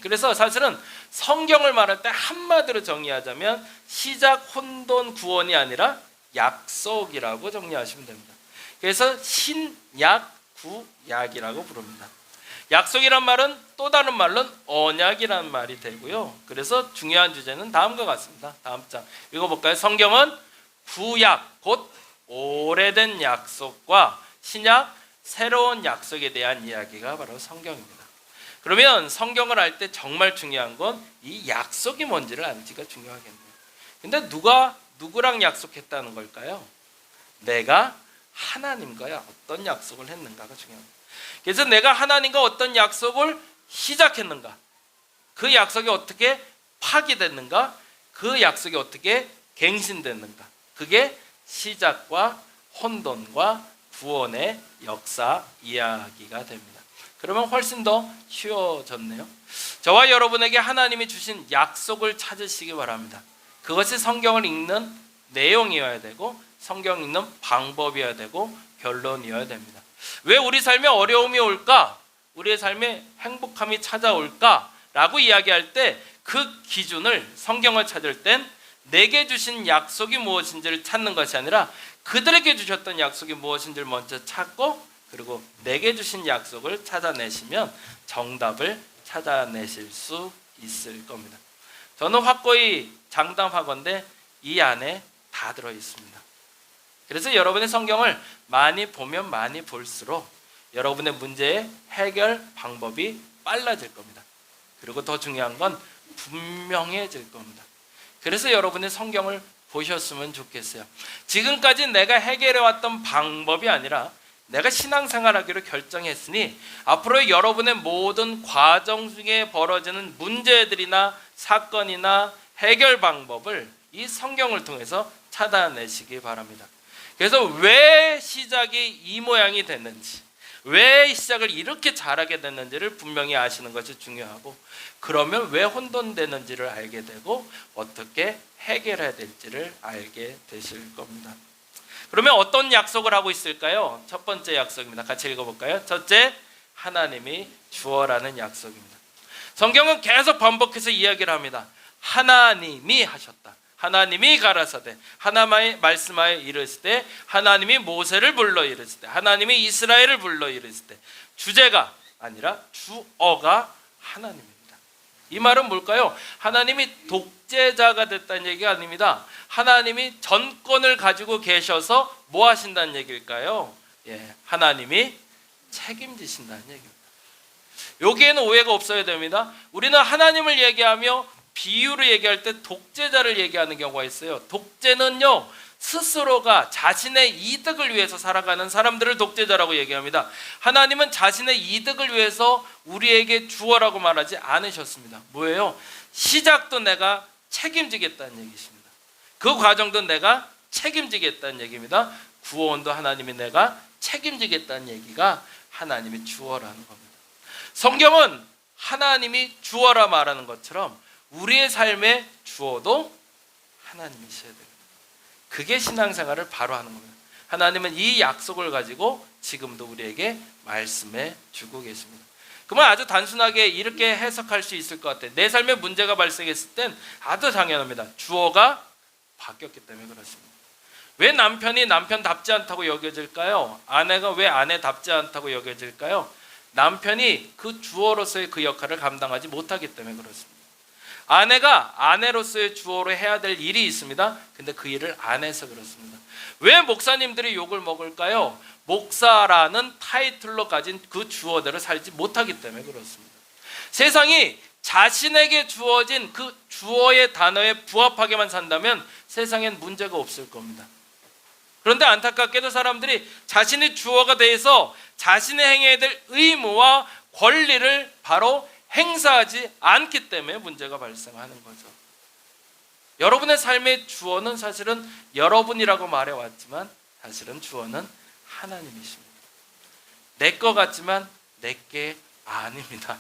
Speaker 3: 그래서 사실은 성경을 말할 때 한마디로 정의하자면 시작, 혼돈, 구원이 아니라 약속이라고 정리하시면 됩니다. 그래서 신약, 구약이라고 부릅니다. 약속이란 말은 또 다른 말로는 언약이라는 말이 되고요. 그래서 중요한 주제는 다음과 같습니다. 다음 장 읽어볼까요? 성경은 구약, 곧 오래된 약속과 신약, 새로운 약속에 대한 이야기가 바로 성경입니다. 그러면 성경을 알 때 정말 중요한 건 이 약속이 뭔지를 알기가 중요하겠네요. 근데 누구랑 약속했다는 걸까요? 내가 하나님과 어떤 약속을 했는가가 중요합니다. 그래서 내가 하나님과 어떤 약속을 시작했는가, 그 약속이 어떻게 파기됐는가, 그 약속이 어떻게 갱신됐는가, 그게 시작과 혼돈과 구원의 역사 이야기가 됩니다. 그러면 훨씬 더 쉬워졌네요. 저와 여러분에게 하나님이 주신 약속을 찾으시기 바랍니다. 그것이 성경을 읽는 내용이어야 되고, 성경 읽는 방법이어야 되고, 결론이어야 됩니다. 왜 우리 삶에 어려움이 올까? 우리의 삶에 행복함이 찾아올까? 라고 이야기할 때 그 기준을, 성경을 찾을 땐 내게 주신 약속이 무엇인지를 찾는 것이 아니라 그들에게 주셨던 약속이 무엇인지를 먼저 찾고, 그리고 내게 주신 약속을 찾아내시면 정답을 찾아내실 수 있을 겁니다. 저는 확고히 장담하건대 이 안에 다 들어 있습니다. 그래서 여러분의 성경을 많이 보면 많이 볼수록 여러분의 문제의 해결 방법이 빨라질 겁니다. 그리고 더 중요한 건 분명해질 겁니다. 그래서 여러분의 성경을 보셨으면 좋겠어요. 지금까지 내가 해결해왔던 방법이 아니라 내가 신앙생활하기로 결정했으니 앞으로 여러분의 모든 과정 중에 벌어지는 문제들이나 사건이나 해결 방법을 이 성경을 통해서 찾아내시기 바랍니다. 그래서 왜 시작이 이 모양이 됐는지, 왜 시작을 이렇게 잘하게 됐는지를 분명히 아시는 것이 중요하고, 그러면 왜 혼돈되는지를 알게 되고 어떻게 해결해야 될지를 알게 되실 겁니다. 그러면 어떤 약속을 하고 있을까요? 첫 번째 약속입니다. 같이 읽어볼까요? 첫째, 하나님이 주어라는 약속입니다. 성경은 계속 반복해서 이야기를 합니다. 하나님이 하셨다. 하나님이 가라사대, 하나님의 말씀하여 이르시되, 하나님이 모세를 불러 이르시되, 하나님이 이스라엘을 불러 이르시되, 주제가 아니라 주어가 하나님입니다. 이 말은 뭘까요? 하나님이 독재자가 됐다는 얘기가 아닙니다. 하나님이 전권을 가지고 계셔서 뭐 하신다는 얘기일까요? 하나님이 책임지신다는 얘기입니다. 여기에는 오해가 없어야 됩니다. 우리는 하나님을 얘기하며 비유로 얘기할 때 독재자를 얘기하는 경우가 있어요. 독재는요, 스스로가 자신의 이득을 위해서 살아가는 사람들을 독재자라고 얘기합니다. 하나님은 자신의 이득을 위해서 우리에게 주어라고 말하지 않으셨습니다. 뭐예요? 시작도 내가 책임지겠다는 얘기십니다. 그 과정도 내가 책임지겠다는 얘기입니다. 구원도 하나님이 내가 책임지겠다는 얘기가 하나님이 주어라는 겁니다. 성경은 하나님이 주어라 말하는 것처럼 우리의 삶의 주어도 하나님이셔야 됩니다. 그게 신앙생활을 바로 하는 겁니다. 하나님은 이 약속을 가지고 지금도 우리에게 말씀해 주고 계십니다. 그러면 아주 단순하게 이렇게 해석할 수 있을 것 같아요. 내 삶에 문제가 발생했을 땐 아주 당연합니다. 주어가 바뀌었기 때문에 그렇습니다. 왜 남편이 남편답지 않다고 여겨질까요? 아내가 왜 아내답지 않다고 여겨질까요? 남편이 그 주어로서의 그 역할을 감당하지 못하기 때문에 그렇습니다. 아내가 아내로서의 주어로 해야 될 일이 있습니다. 근데 그 일을 안 해서 그렇습니다. 왜 목사님들이 욕을 먹을까요? 목사라는 타이틀로 가진 그 주어대로 살지 못하기 때문에 그렇습니다. 세상이 자신에게 주어진 그 주어의 단어에 부합하게만 산다면 세상엔 문제가 없을 겁니다. 그런데 안타깝게도 사람들이 자신이 주어가 돼서 자신의 행해야 될 의무와 권리를 바로 행사하지 않기 때문에 문제가 발생하는 거죠. 여러분의 삶의 주어는 사실은 여러분이라고 말해왔지만 사실은 주어는 하나님이십니다. 내 거 같지만 내 게 아닙니다.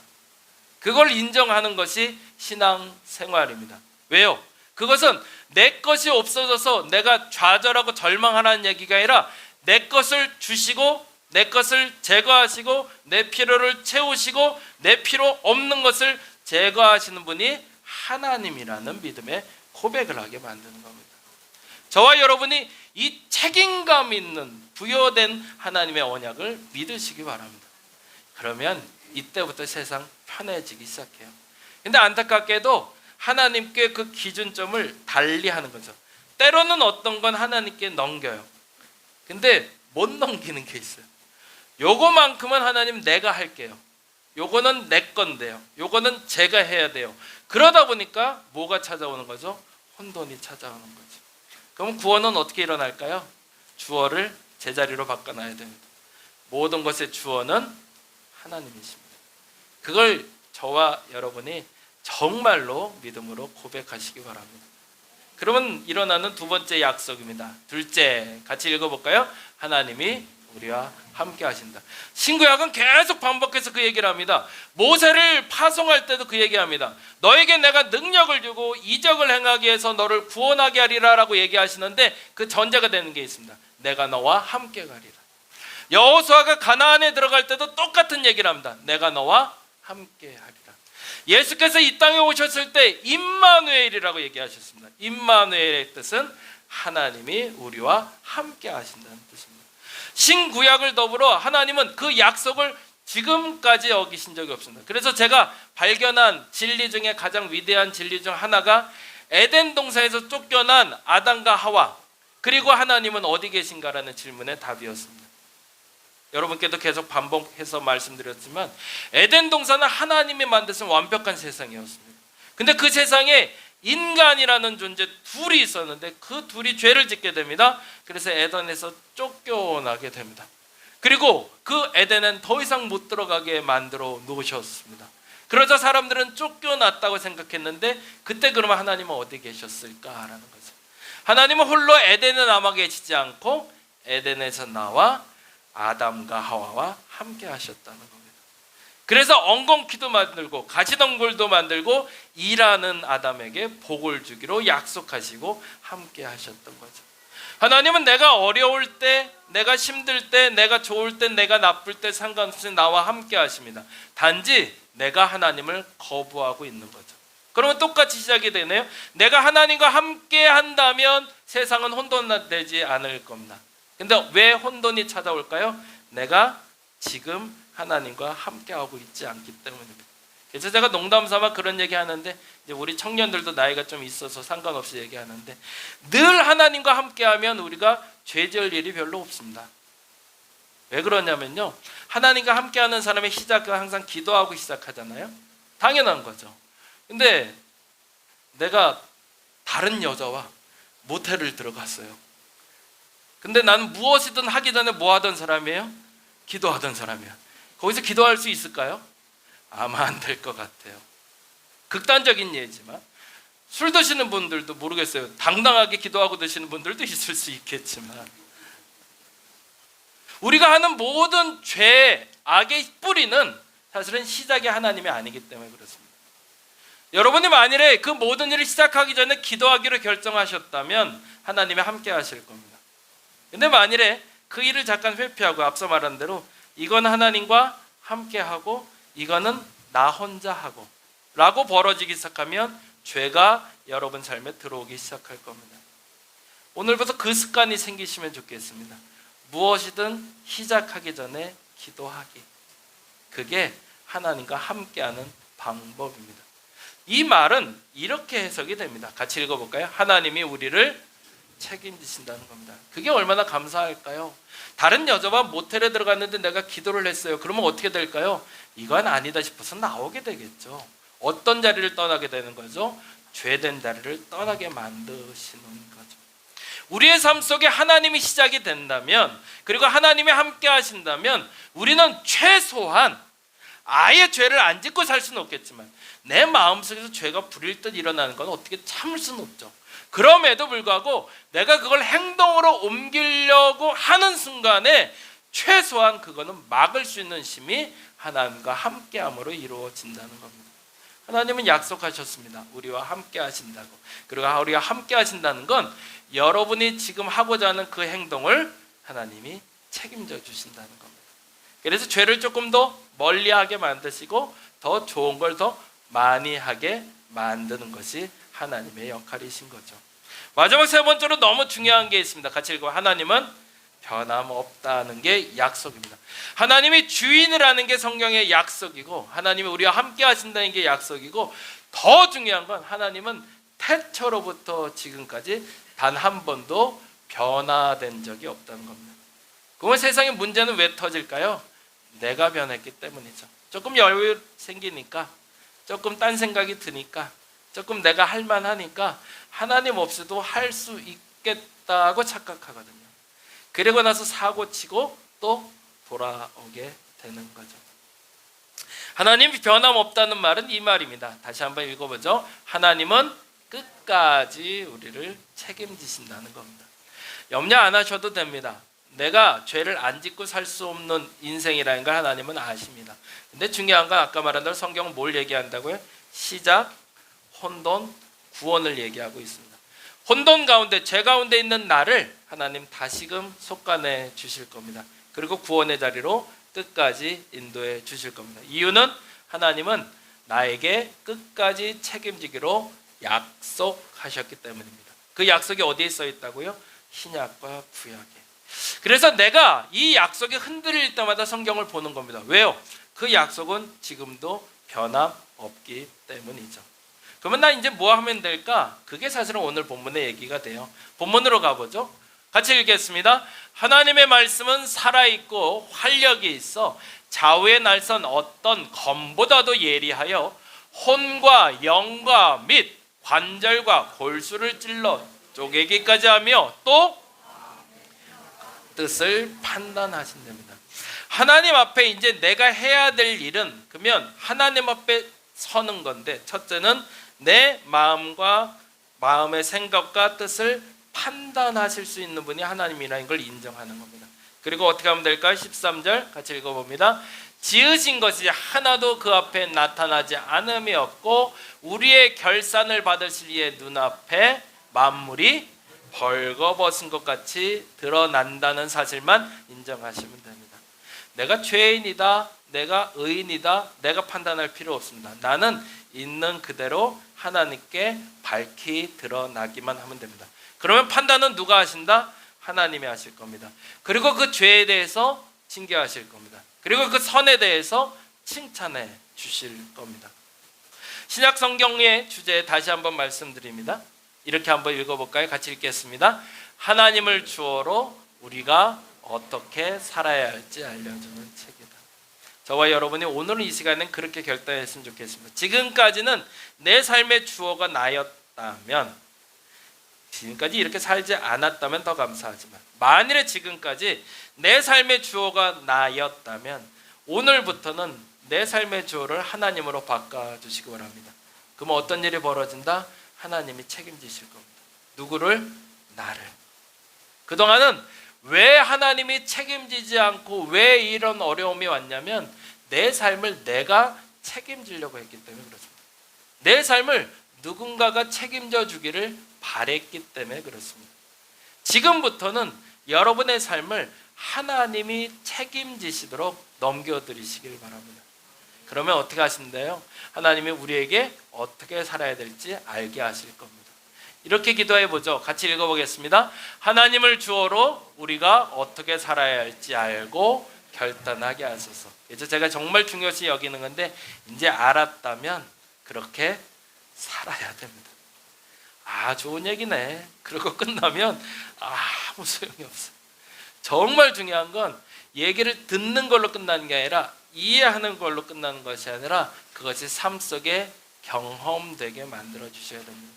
Speaker 3: 그걸 인정하는 것이 신앙생활입니다. 왜요? 그것은 내 것이 없어져서 내가 좌절하고 절망하라는 얘기가 아니라 내 것을 주시고 내 것을 제거하시고 내 필요를 채우시고 내 필요 없는 것을 제거하시는 분이 하나님이라는 믿음의 고백을 하게 만드는 겁니다. 저와 여러분이 이 책임감 있는 부여된 하나님의 언약을 믿으시기 바랍니다. 그러면 이때부터 세상 편해지기 시작해요. 근데 안타깝게도 하나님께 그 기준점을 달리하는 거죠. 때로는 어떤 건 하나님께 넘겨요. 근데 못 넘기는 게 있어요. 요거만큼은 하나님 내가 할게요. 요거는 내 건데요. 요거는 제가 해야 돼요. 그러다 보니까 뭐가 찾아오는 거죠? 혼돈이 찾아오는 거죠. 그럼 구원은 어떻게 일어날까요? 주어를 제자리로 바꿔놔야 됩니다. 모든 것의 주어는 하나님이십니다. 그걸 저와 여러분이 정말로 믿음으로 고백하시기 바랍니다. 그러면 일어나는 두 번째 약속입니다. 둘째, 같이 읽어볼까요? 하나님이 우리와 함께 하신다. 신구약은 계속 반복해서 그 얘기를 합니다. 모세를 파송할 때도 그 얘기합니다. 너에게 내가 능력을 주고 이적을 행하기 위해서 너를 구원하게 하리라 라고 얘기하시는데 그 전제가 되는 게 있습니다. 내가 너와 함께 가리라. 여호수아가 가나안에 들어갈 때도 똑같은 얘기를 합니다. 내가 너와 함께 하리라. 예수께서 이 땅에 오셨을 때 임마누엘이라고 얘기하셨습니다. 임마누엘의 뜻은 하나님이 우리와 함께 하신다는 뜻입니다. 신구약을 더불어 하나님은 그 약속을 지금까지 어기신 적이 없습니다. 그래서 제가 발견한 진리 중에 가장 위대한 진리 중 하나가 에덴 동산에서 쫓겨난 아담과 하와, 그리고 하나님은 어디 계신가라는 질문의 답이었습니다. 여러분께도 계속 반복해서 말씀드렸지만 에덴 동산은 하나님이 만드신 완벽한 세상이었습니다. 근데 그 세상에 인간이라는 존재 둘이 있었는데 그 둘이 죄를 짓게 됩니다. 그래서 에덴에서 쫓겨나게 됩니다. 그리고 그 에덴은 더 이상 못 들어가게 만들어 놓으셨습니다. 그러자 사람들은 쫓겨났다고 생각했는데 그때 그러면 하나님은 어디 계셨을까라는 거죠. 하나님은 홀로 에덴에 남아 계시지 않고 에덴에서 나와 아담과 하와와 함께 하셨다는 겁니다. 그래서 엉겅퀴도 만들고 가시덤굴도 만들고 일하는 아담에게 복을 주기로 약속하시고 함께 하셨던 거죠. 하나님은 내가 어려울 때, 내가 힘들 때, 내가 좋을 때, 내가 나쁠 때 상관없이 나와 함께 하십니다. 단지 내가 하나님을 거부하고 있는 거죠. 그러면 똑같이 시작이 되네요. 내가 하나님과 함께 한다면 세상은 혼돈되지 않을 겁니다. 근데 왜 혼돈이 찾아올까요? 내가 지금 하나님과 함께하고 있지 않기 때문입니다. 그래서 제가 농담삼아 그런 얘기 하는데, 이제 우리 청년들도 나이가 좀 있어서 상관없이 얘기하는데, 늘 하나님과 함께하면 우리가 죄 지을 일이 별로 없습니다. 왜 그러냐면요, 하나님과 함께하는 사람의 시작은 항상 기도하고 시작하잖아요. 당연한 거죠. 근데 내가 다른 여자와 모텔을 들어갔어요. 근데 나는 무엇이든 하기 전에 뭐 하던 사람이에요? 기도하던 사람이에요. 거기서 기도할 수 있을까요? 아마 안 될 것 같아요. 극단적인 예지만 술 드시는 분들도 모르겠어요. 당당하게 기도하고 드시는 분들도 있을 수 있겠지만 우리가 하는 모든 죄, 악의 뿌리는 사실은 시작이 하나님이 아니기 때문에 그렇습니다. 여러분이 만일에 그 모든 일을 시작하기 전에 기도하기로 결정하셨다면 하나님이 함께 하실 겁니다. 근데 만일에 그 일을 잠깐 회피하고 앞서 말한 대로 이건 하나님과 함께 하고 이거는 나 혼자 하고 라고 벌어지기 시작하면 죄가 여러분 삶에 들어오기 시작할 겁니다. 오늘부터 그 습관이 생기시면 좋겠습니다. 무엇이든 시작하기 전에 기도하기. 그게 하나님과 함께하는 방법입니다. 이 말은 이렇게 해석이 됩니다. 같이 읽어볼까요? 하나님이 우리를 책임지신다는 겁니다. 그게 얼마나 감사할까요? 다른 여자와 모텔에 들어갔는데 내가 기도를 했어요. 그러면 어떻게 될까요? 이건 아니다 싶어서 나오게 되겠죠. 어떤 자리를 떠나게 되는 거죠? 죄된 자리를 떠나게 만드시는 거죠. 우리의 삶 속에 하나님이 시작이 된다면, 그리고 하나님이 함께 하신다면 우리는 최소한 아예 죄를 안 짓고 살 수는 없겠지만 내 마음속에서 죄가 불일 듯 일어나는 건 어떻게 참을 수는 없죠. 그럼에도 불구하고 내가 그걸 행동으로 옮기려고 하는 순간에 최소한 그거는 막을 수 있는 힘이 하나님과 함께함으로 이루어진다는 겁니다. 하나님은 약속하셨습니다. 우리와 함께 하신다고. 그리고 우리와 함께 하신다는 건 여러분이 지금 하고자 하는 그 행동을 하나님이 책임져 주신다는 겁니다. 그래서 죄를 조금 더 멀리하게 만드시고 더 좋은 걸 더 많이 하게 만드는 것이 하나님의 역할이신 거죠. 마지막 세 번째로 너무 중요한 게 있습니다. 같이 읽어. 하나님은 변함없다는 게 약속입니다. 하나님이 주인이라는 게 성경의 약속이고, 하나님이 우리와 함께 하신다는 게 약속이고, 더 중요한 건 하나님은 태초로부터 지금까지 단 한 번도 변화된 적이 없다는 겁니다. 그러면 세상의 문제는 왜 터질까요? 내가 변했기 때문이죠. 조금 여유 생기니까, 조금 딴 생각이 드니까, 조금 내가 할만하니까 하나님 없이도 할 수 있겠다고 착각하거든요. 그리고 나서 사고치고 또 돌아오게 되는 거죠. 하나님이 변함없다는 말은 이 말입니다. 다시 한번 읽어보죠. 하나님은 끝까지 우리를 책임지신다는 겁니다. 염려 안 하셔도 됩니다. 내가 죄를 안 짓고 살 수 없는 인생이라는 걸 하나님은 아십니다. 근데 중요한 건 아까 말한 대로 성경은 뭘 얘기한다고요? 시작, 혼돈, 구원을 얘기하고 있습니다. 혼돈 가운데, 죄 가운데 있는 나를 하나님 다시금 속간해 주실 겁니다. 그리고 구원의 자리로 끝까지 인도해 주실 겁니다. 이유는 하나님은 나에게 끝까지 책임지기로 약속하셨기 때문입니다. 그 약속이 어디에 써 있다고요? 신약과 구약에. 그래서 내가 이 약속이 흔들릴 때마다 성경을 보는 겁니다. 왜요? 그 약속은 지금도 변함없기 때문이죠. 그러면 나 이제 뭐 하면 될까? 그게 사실은 오늘 본문의 얘기가 돼요. 본문으로 가보죠. 같이 읽겠습니다. 하나님의 말씀은 살아있고 활력이 있어 좌우의 날선 어떤 검보다도 예리하여 혼과 영과 및 관절과 골수를 찔러 쪼개기까지 하며 또 뜻을 판단하신답니다. 하나님 앞에 이제 내가 해야 될 일은 그러면 하나님 앞에 서는 건데, 첫째는 내 마음과 마음의 생각과 뜻을 판단하실 수 있는 분이 하나님이라는 걸 인정하는 겁니다. 그리고 어떻게 하면 될까요? 13절 같이 읽어봅니다. 지으신 것이 하나도 그 앞에 나타나지 않음이 없고 우리의 결산을 받으실 이의 눈앞에 만물이 벌거벗은 것 같이 드러난다는 사실만 인정하시면 됩니다. 내가 죄인이다, 내가 의인이다, 내가 판단할 필요 없습니다. 나는 있는 그대로 하나님께 밝히 드러나기만 하면 됩니다. 그러면 판단은 누가 하신다? 하나님이 하실 겁니다. 그리고 그 죄에 대해서 징계하실 겁니다. 그리고 그 선에 대해서 칭찬해 주실 겁니다. 신약 성경의 주제 다시 한번 말씀드립니다. 이렇게 한번 읽어볼까요? 같이 읽겠습니다. 하나님을 주어로 우리가 어떻게 살아야 할지 알려주는 책이다. 저와 여러분이 오늘 이 시간엔 그렇게 결단했으면 좋겠습니다. 지금까지는 내 삶의 주어가 나였다면, 지금까지 이렇게 살지 않았다면 더 감사하지만, 만일에 지금까지 내 삶의 주어가 나였다면 오늘부터는 내 삶의 주어를 하나님으로 바꿔주시기 바랍니다. 그러면 어떤 일이 벌어진다? 하나님이 책임지실 겁니다. 누구를? 나를. 그동안은 왜 하나님이 책임지지 않고 왜 이런 어려움이 왔냐면 내 삶을 내가 책임지려고 했기 때문에 그렇습니다. 내 삶을 누군가가 책임져 주기를 바랬기 때문에 그렇습니다. 지금부터는 여러분의 삶을 하나님이 책임지시도록 넘겨드리시길 바랍니다. 그러면 어떻게 하신대요? 하나님이 우리에게 어떻게 살아야 될지 알게 하실 겁니다. 이렇게 기도해 보죠. 같이 읽어보겠습니다. 하나님을 주어로 우리가 어떻게 살아야 할지 알고 결단하게 하소서. 이제 제가 정말 중요시 여기는 건데 이제 알았다면 그렇게 살아야 됩니다. 아, 좋은 얘기네. 그러고 끝나면 아무 소용이 없어요. 정말 중요한 건 얘기를 듣는 걸로 끝나는 게 아니라 이해하는 걸로 끝나는 것이 아니라 그것이 삶 속에 경험되게 만들어 주셔야 됩니다.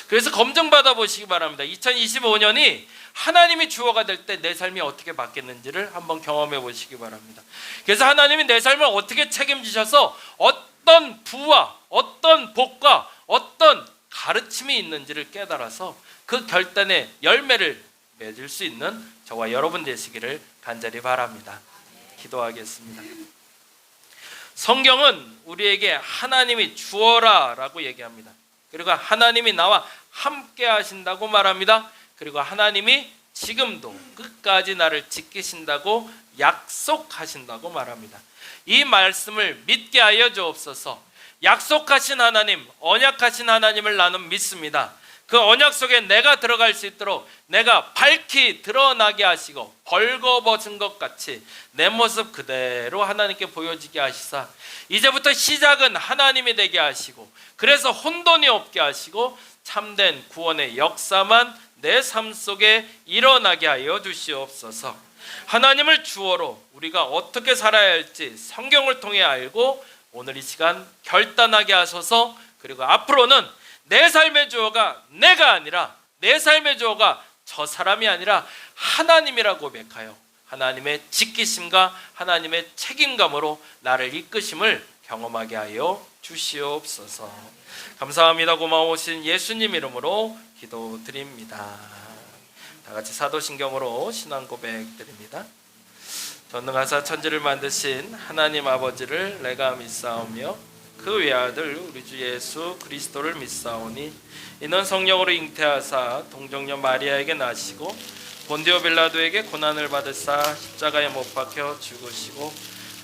Speaker 3: 그래서 검증받아 보시기 바랍니다. 2025년이 하나님이 주어가 될 때 내 삶이 어떻게 바뀌었는지를 한번 경험해 보시기 바랍니다. 그래서 하나님이 내 삶을 어떻게 책임지셔서 어떤 부와 어떤 복과 어떤 가르침이 있는지를 깨달아서 그 결단의 열매를 맺을 수 있는 저와 여러분 되시기를 간절히 바랍니다. 기도하겠습니다. 성경은 우리에게 하나님이 주어라 라고 얘기합니다. 그리고 하나님이 나와 함께 하신다고 말합니다. 그리고 하나님이 지금도 끝까지 나를 지키신다고 약속하신다고 말합니다. 이 말씀을 믿게 하여 주옵소서. 약속하신 하나님, 언약하신 하나님을 나는 믿습니다. 그 언약 속에 내가 들어갈 수 있도록 내가 밝히 드러나게 하시고 벌거벗은 것 같이 내 모습 그대로 하나님께 보여지게 하시사 이제부터 시작은 하나님이 되게 하시고 그래서 혼돈이 없게 하시고 참된 구원의 역사만 내 삶 속에 일어나게 하여 주시옵소서. 하나님을 주어로 우리가 어떻게 살아야 할지 성경을 통해 알고 오늘 이 시간 결단하게 하소서. 그리고 앞으로는 내 삶의 주어가 내가 아니라 내 삶의 주어가 저 사람이 아니라 하나님이라고 고백하여 하나님의 지키심과 하나님의 책임감으로 나를 이끄심을 경험하게 하여 주시옵소서. 감사합니다. 고마우신 예수님 이름으로 기도드립니다. 다 같이 사도신경으로 신앙 고백 드립니다. 전능하사 천지를 만드신 하나님 아버지를 내가 믿사오며 그 외아들 우리 주 예수 그리스도를 믿사오니 이는 성령으로 잉태하사 동정녀 마리아에게 나시고 본디오 빌라도에게 고난을 받으사 십자가에 못 박혀 죽으시고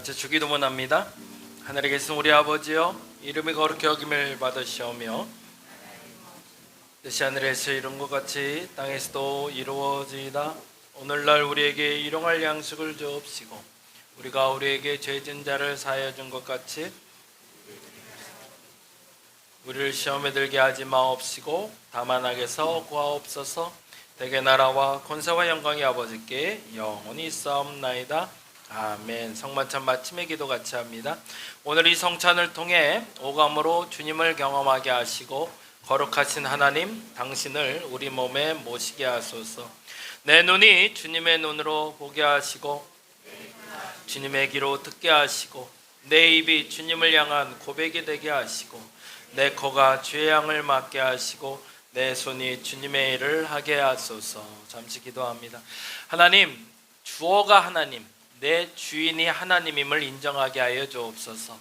Speaker 3: 같이 주기도문합니다. 하늘에 계신 우리 아버지여, 이름이 거룩히 여김을 받으시오며 뜻이 하늘에서 이룬 것 같이 땅에서도 이루어지이다. 오늘날 우리에게 일용할 양식을 주옵시고 우리가 우리에게 죄진 자를 사하여 준 것 같이 우리를 시험에 들게 하지 마옵시고 다만 악에서 구하옵소서. 대개 나라와 권세와 영광이 아버지께 영원히 있사옵나이다. 아멘. 성만찬 마침의 기도 같이 합니다. 오늘 이 성찬을 통해 오감으로 주님을 경험하게 하시고 거룩하신 하나님, 당신을 우리 몸에 모시게 하소서. 내 눈이 주님의 눈으로 보게 하시고 주님의 귀로 듣게 하시고 내 입이 주님을 향한 고백이 되게 하시고 내 코가 주의 향을 맡게 하시고 내 손이 주님의 일을 하게 하소서. 잠시 기도합니다. 하나님, 주어가 하나님, 내 주인이 하나님임을 인정하게 하여 주옵소서.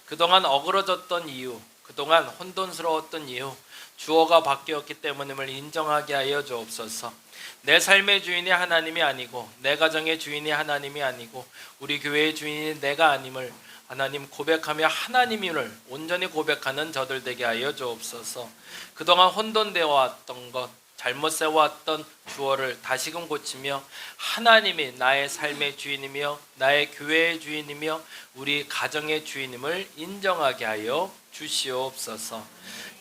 Speaker 3: 그동안 어그러졌던 이유, 그동안 혼돈스러웠던 이유, 주어가 바뀌었기 때문임을 인정하게 하여 주옵소서. 내 삶의 주인이 하나님이 아니고 내 가정의 주인이 하나님이 아니고 우리 교회의 주인이 내가 아님을 하나님 고백하며 하나님임을 온전히 고백하는 저들 되게 하여 주옵소서. 그동안 혼돈되어 왔던 것, 잘못 세워왔던 주어를 다시금 고치며 하나님이 나의 삶의 주인이며 나의 교회의 주인이며 우리 가정의 주인임을 인정하게 하여 주시옵소서.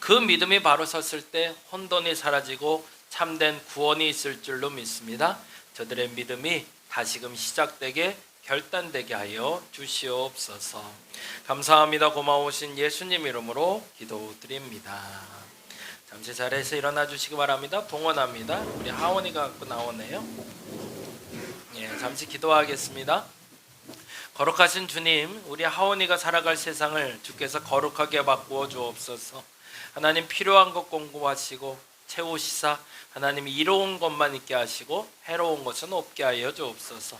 Speaker 3: 그 믿음이 바로 섰을 때 혼돈이 사라지고 참된 구원이 있을 줄로 믿습니다. 저들의 믿음이 다시금 시작되게 결단되게 하여 주시옵소서. 감사합니다. 고마우신 예수님 이름으로 기도드립니다. 잠시 자리에서 일어나 주시기 바랍니다. 동원합니다. 우리 하원이가 갖고 나오네요. 잠시 기도하겠습니다. 거룩하신 주님, 우리 하원이가 살아갈 세상을 주께서 거룩하게 바꾸어 주옵소서. 하나님, 필요한 것 공급하시고 채우시사 하나님 이로운 것만 있게 하시고 해로운 것은 없게 하여 주옵소서.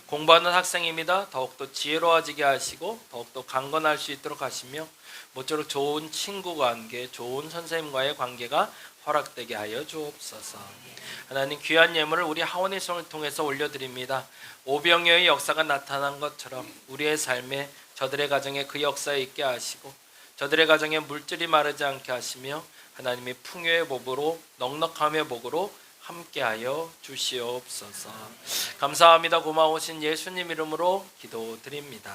Speaker 3: 공부하는 학생입니다. 더욱더 지혜로워지게 하시고 더욱더 강건할 수 있도록 하시며 모쪼록 좋은 친구 관계, 좋은 선생님과의 관계가 허락되게 하여 주옵소서. 하나님, 귀한 예물을 우리 하원의 손을 통해서 올려드립니다. 오병이어의 역사가 나타난 것처럼 우리의 삶에 저들의 가정에 그 역사에 있게 하시고 저들의 가정에 물질이 마르지 않게 하시며 하나님의 풍요의 복으로 넉넉함의 복으로 함께하여 주시옵소서. 감사합니다. 고마우신 예수님 이름으로 기도드립니다.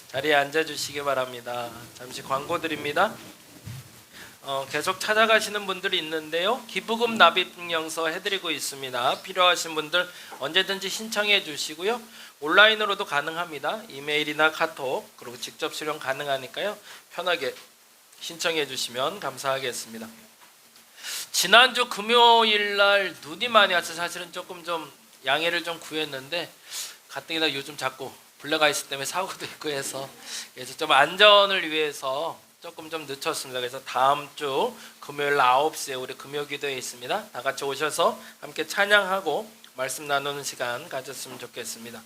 Speaker 3: 자리에 앉아주시기 바랍니다. 잠시 광고 드립니다. 계속 찾아가시는 분들이 있는데요. 기부금 납입증명서 해드리고 있습니다. 필요하신 분들 언제든지 신청해 주시고요. 온라인으로도 가능합니다. 이메일이나 카톡, 그리고 직접 수령 가능하니까요. 편하게 신청해 주시면 감사하겠습니다. 지난주 금요일날 눈이 많이 와서 사실은 조금 좀 양해를 좀 구했는데 가뜩이나 요즘 자꾸 블랙아이스 때문에 사고도 있고 해서 그래서 좀 안전을 위해서 조금 좀 늦췄습니다. 그래서 다음 주 금요일 9시에 우리 금요기도회 있습니다. 다 같이 오셔서 함께 찬양하고 말씀 나누는 시간 가졌으면 좋겠습니다.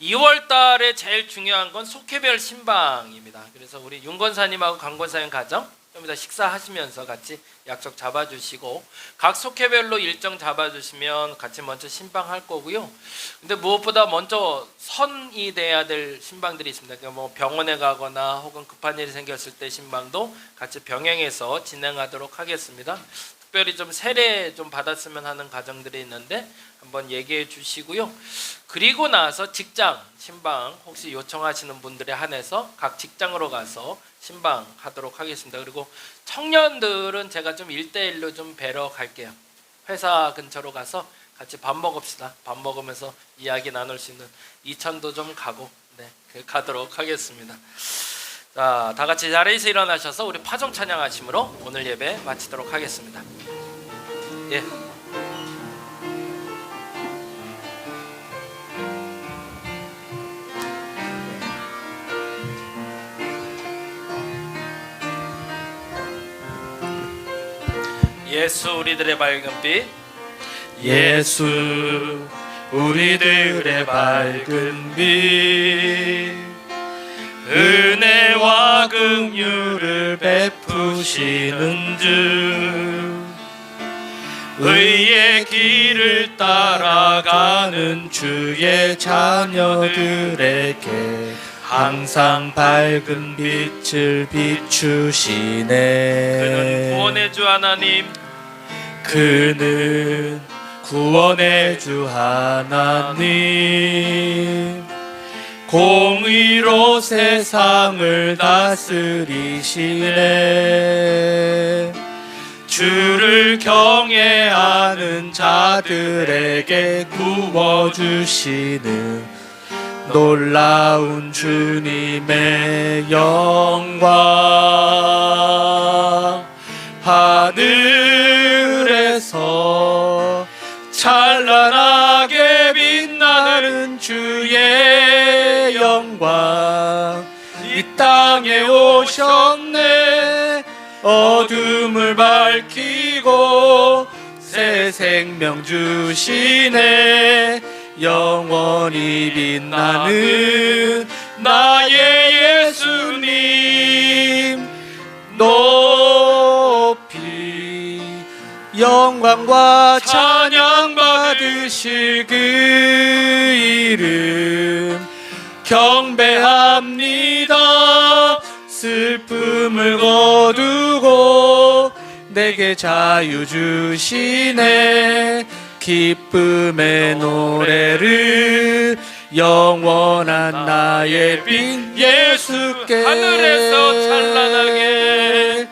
Speaker 3: 2월 달에 제일 중요한 건 속회별 신방입니다. 그래서 우리 윤권사님하고 강권사님 가정 좀 이따 식사하시면서 같이 약속 잡아주시고 각 속회별로 일정 잡아주시면 같이 먼저 신방할 거고요. 근데 무엇보다 먼저 선이 돼야 될 신방들이 있습니다. 그러니까 뭐 병원에 가거나 혹은 급한 일이 생겼을 때 신방도 같이 병행해서 진행하도록 하겠습니다. 특별히 좀 세례 좀 받았으면 하는 가정들이 있는데 한번 얘기해 주시고요. 그리고 나서 직장 신방 혹시 요청하시는 분들에 한해서 각 직장으로 가서 신방하도록 하겠습니다. 그리고 청년들은 제가 좀 1대1로 좀 뵈러 갈게요. 회사 근처로 가서 같이 밥 먹읍시다. 밥 먹으면서 이야기 나눌 수 있는 이천도 좀 가고 가도록 하겠습니다. 자, 다 같이 자리에서 일어나셔서 우리 파종 찬양하심으로 오늘 예배 마치도록 하겠습니다. 예. 예수 우리들의 밝은 빛,
Speaker 2: 예수 우리들의 밝은 빛, 은혜와 긍휼을 베푸시는 주, 의의 주의 길을 따라가는 주의 자녀들에게 항상 밝은 빛을 비추시네.
Speaker 3: 그는 구원의 주 하나님,
Speaker 2: 그는 구원의 주 하나님, 공의로 세상을 다스리시네. 주를 경외하는 자들에게 구워주시는 놀라운 주님의 영광. 하늘에서 찬란하게 빛나는 주의 영광, 이 땅에 오셨네. 어둠을 밝히고 새 생명 주시네. 영원히 빛나는 나의 예수님, 높이 영광과 찬양 받으실 그 이름 경배합니다. 슬픔을 거두고 내게 자유 주시네. 기쁨의 노래를 영원한 나의 빛 예수께.
Speaker 3: 하늘에서 찬란하게,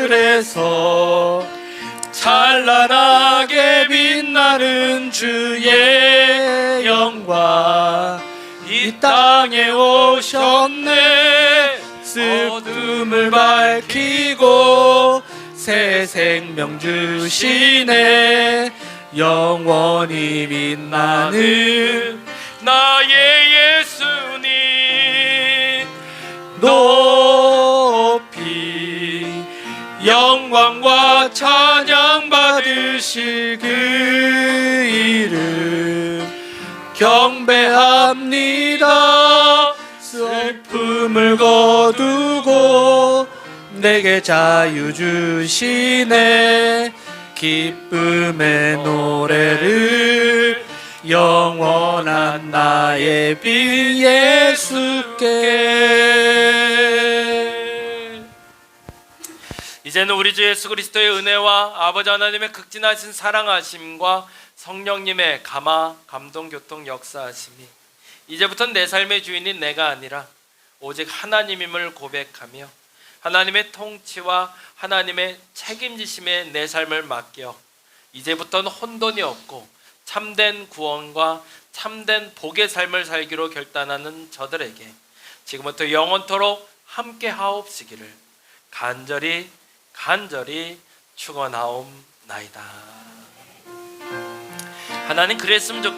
Speaker 2: 하늘에서 찬란하게 빛나는 주의 영광, 이 땅에 오셨네. 슬픔을 밝히고 새 생명 주시네. 영원히 빛나는
Speaker 3: 나의 예수님,
Speaker 2: 높이 영광과 찬양 받으실 그 이름 경배합니다. 슬픔을 거두고 내게 자유 주시네. 기쁨의 노래를 영원한 나의 빛 예수께.
Speaker 3: 이제는 우리 주 예수 그리스도의 은혜와 아버지 하나님의 극진하신 사랑하심과 성령님의 감화, 감동, 교통, 역사하심이 이제부터 내 삶의 주인인 내가 아니라 오직 하나님임을 고백하며 하나님의 통치와 하나님의 책임지심에 내 삶을 맡겨 이제부터는 혼돈이 없고 참된 구원과 참된 복의 삶을 살기로 결단하는 저들에게 지금부터 영원토록 함께 하옵시기를 간절히 축원하옵나이다. 하나님, 그랬으면 좋겠습니다.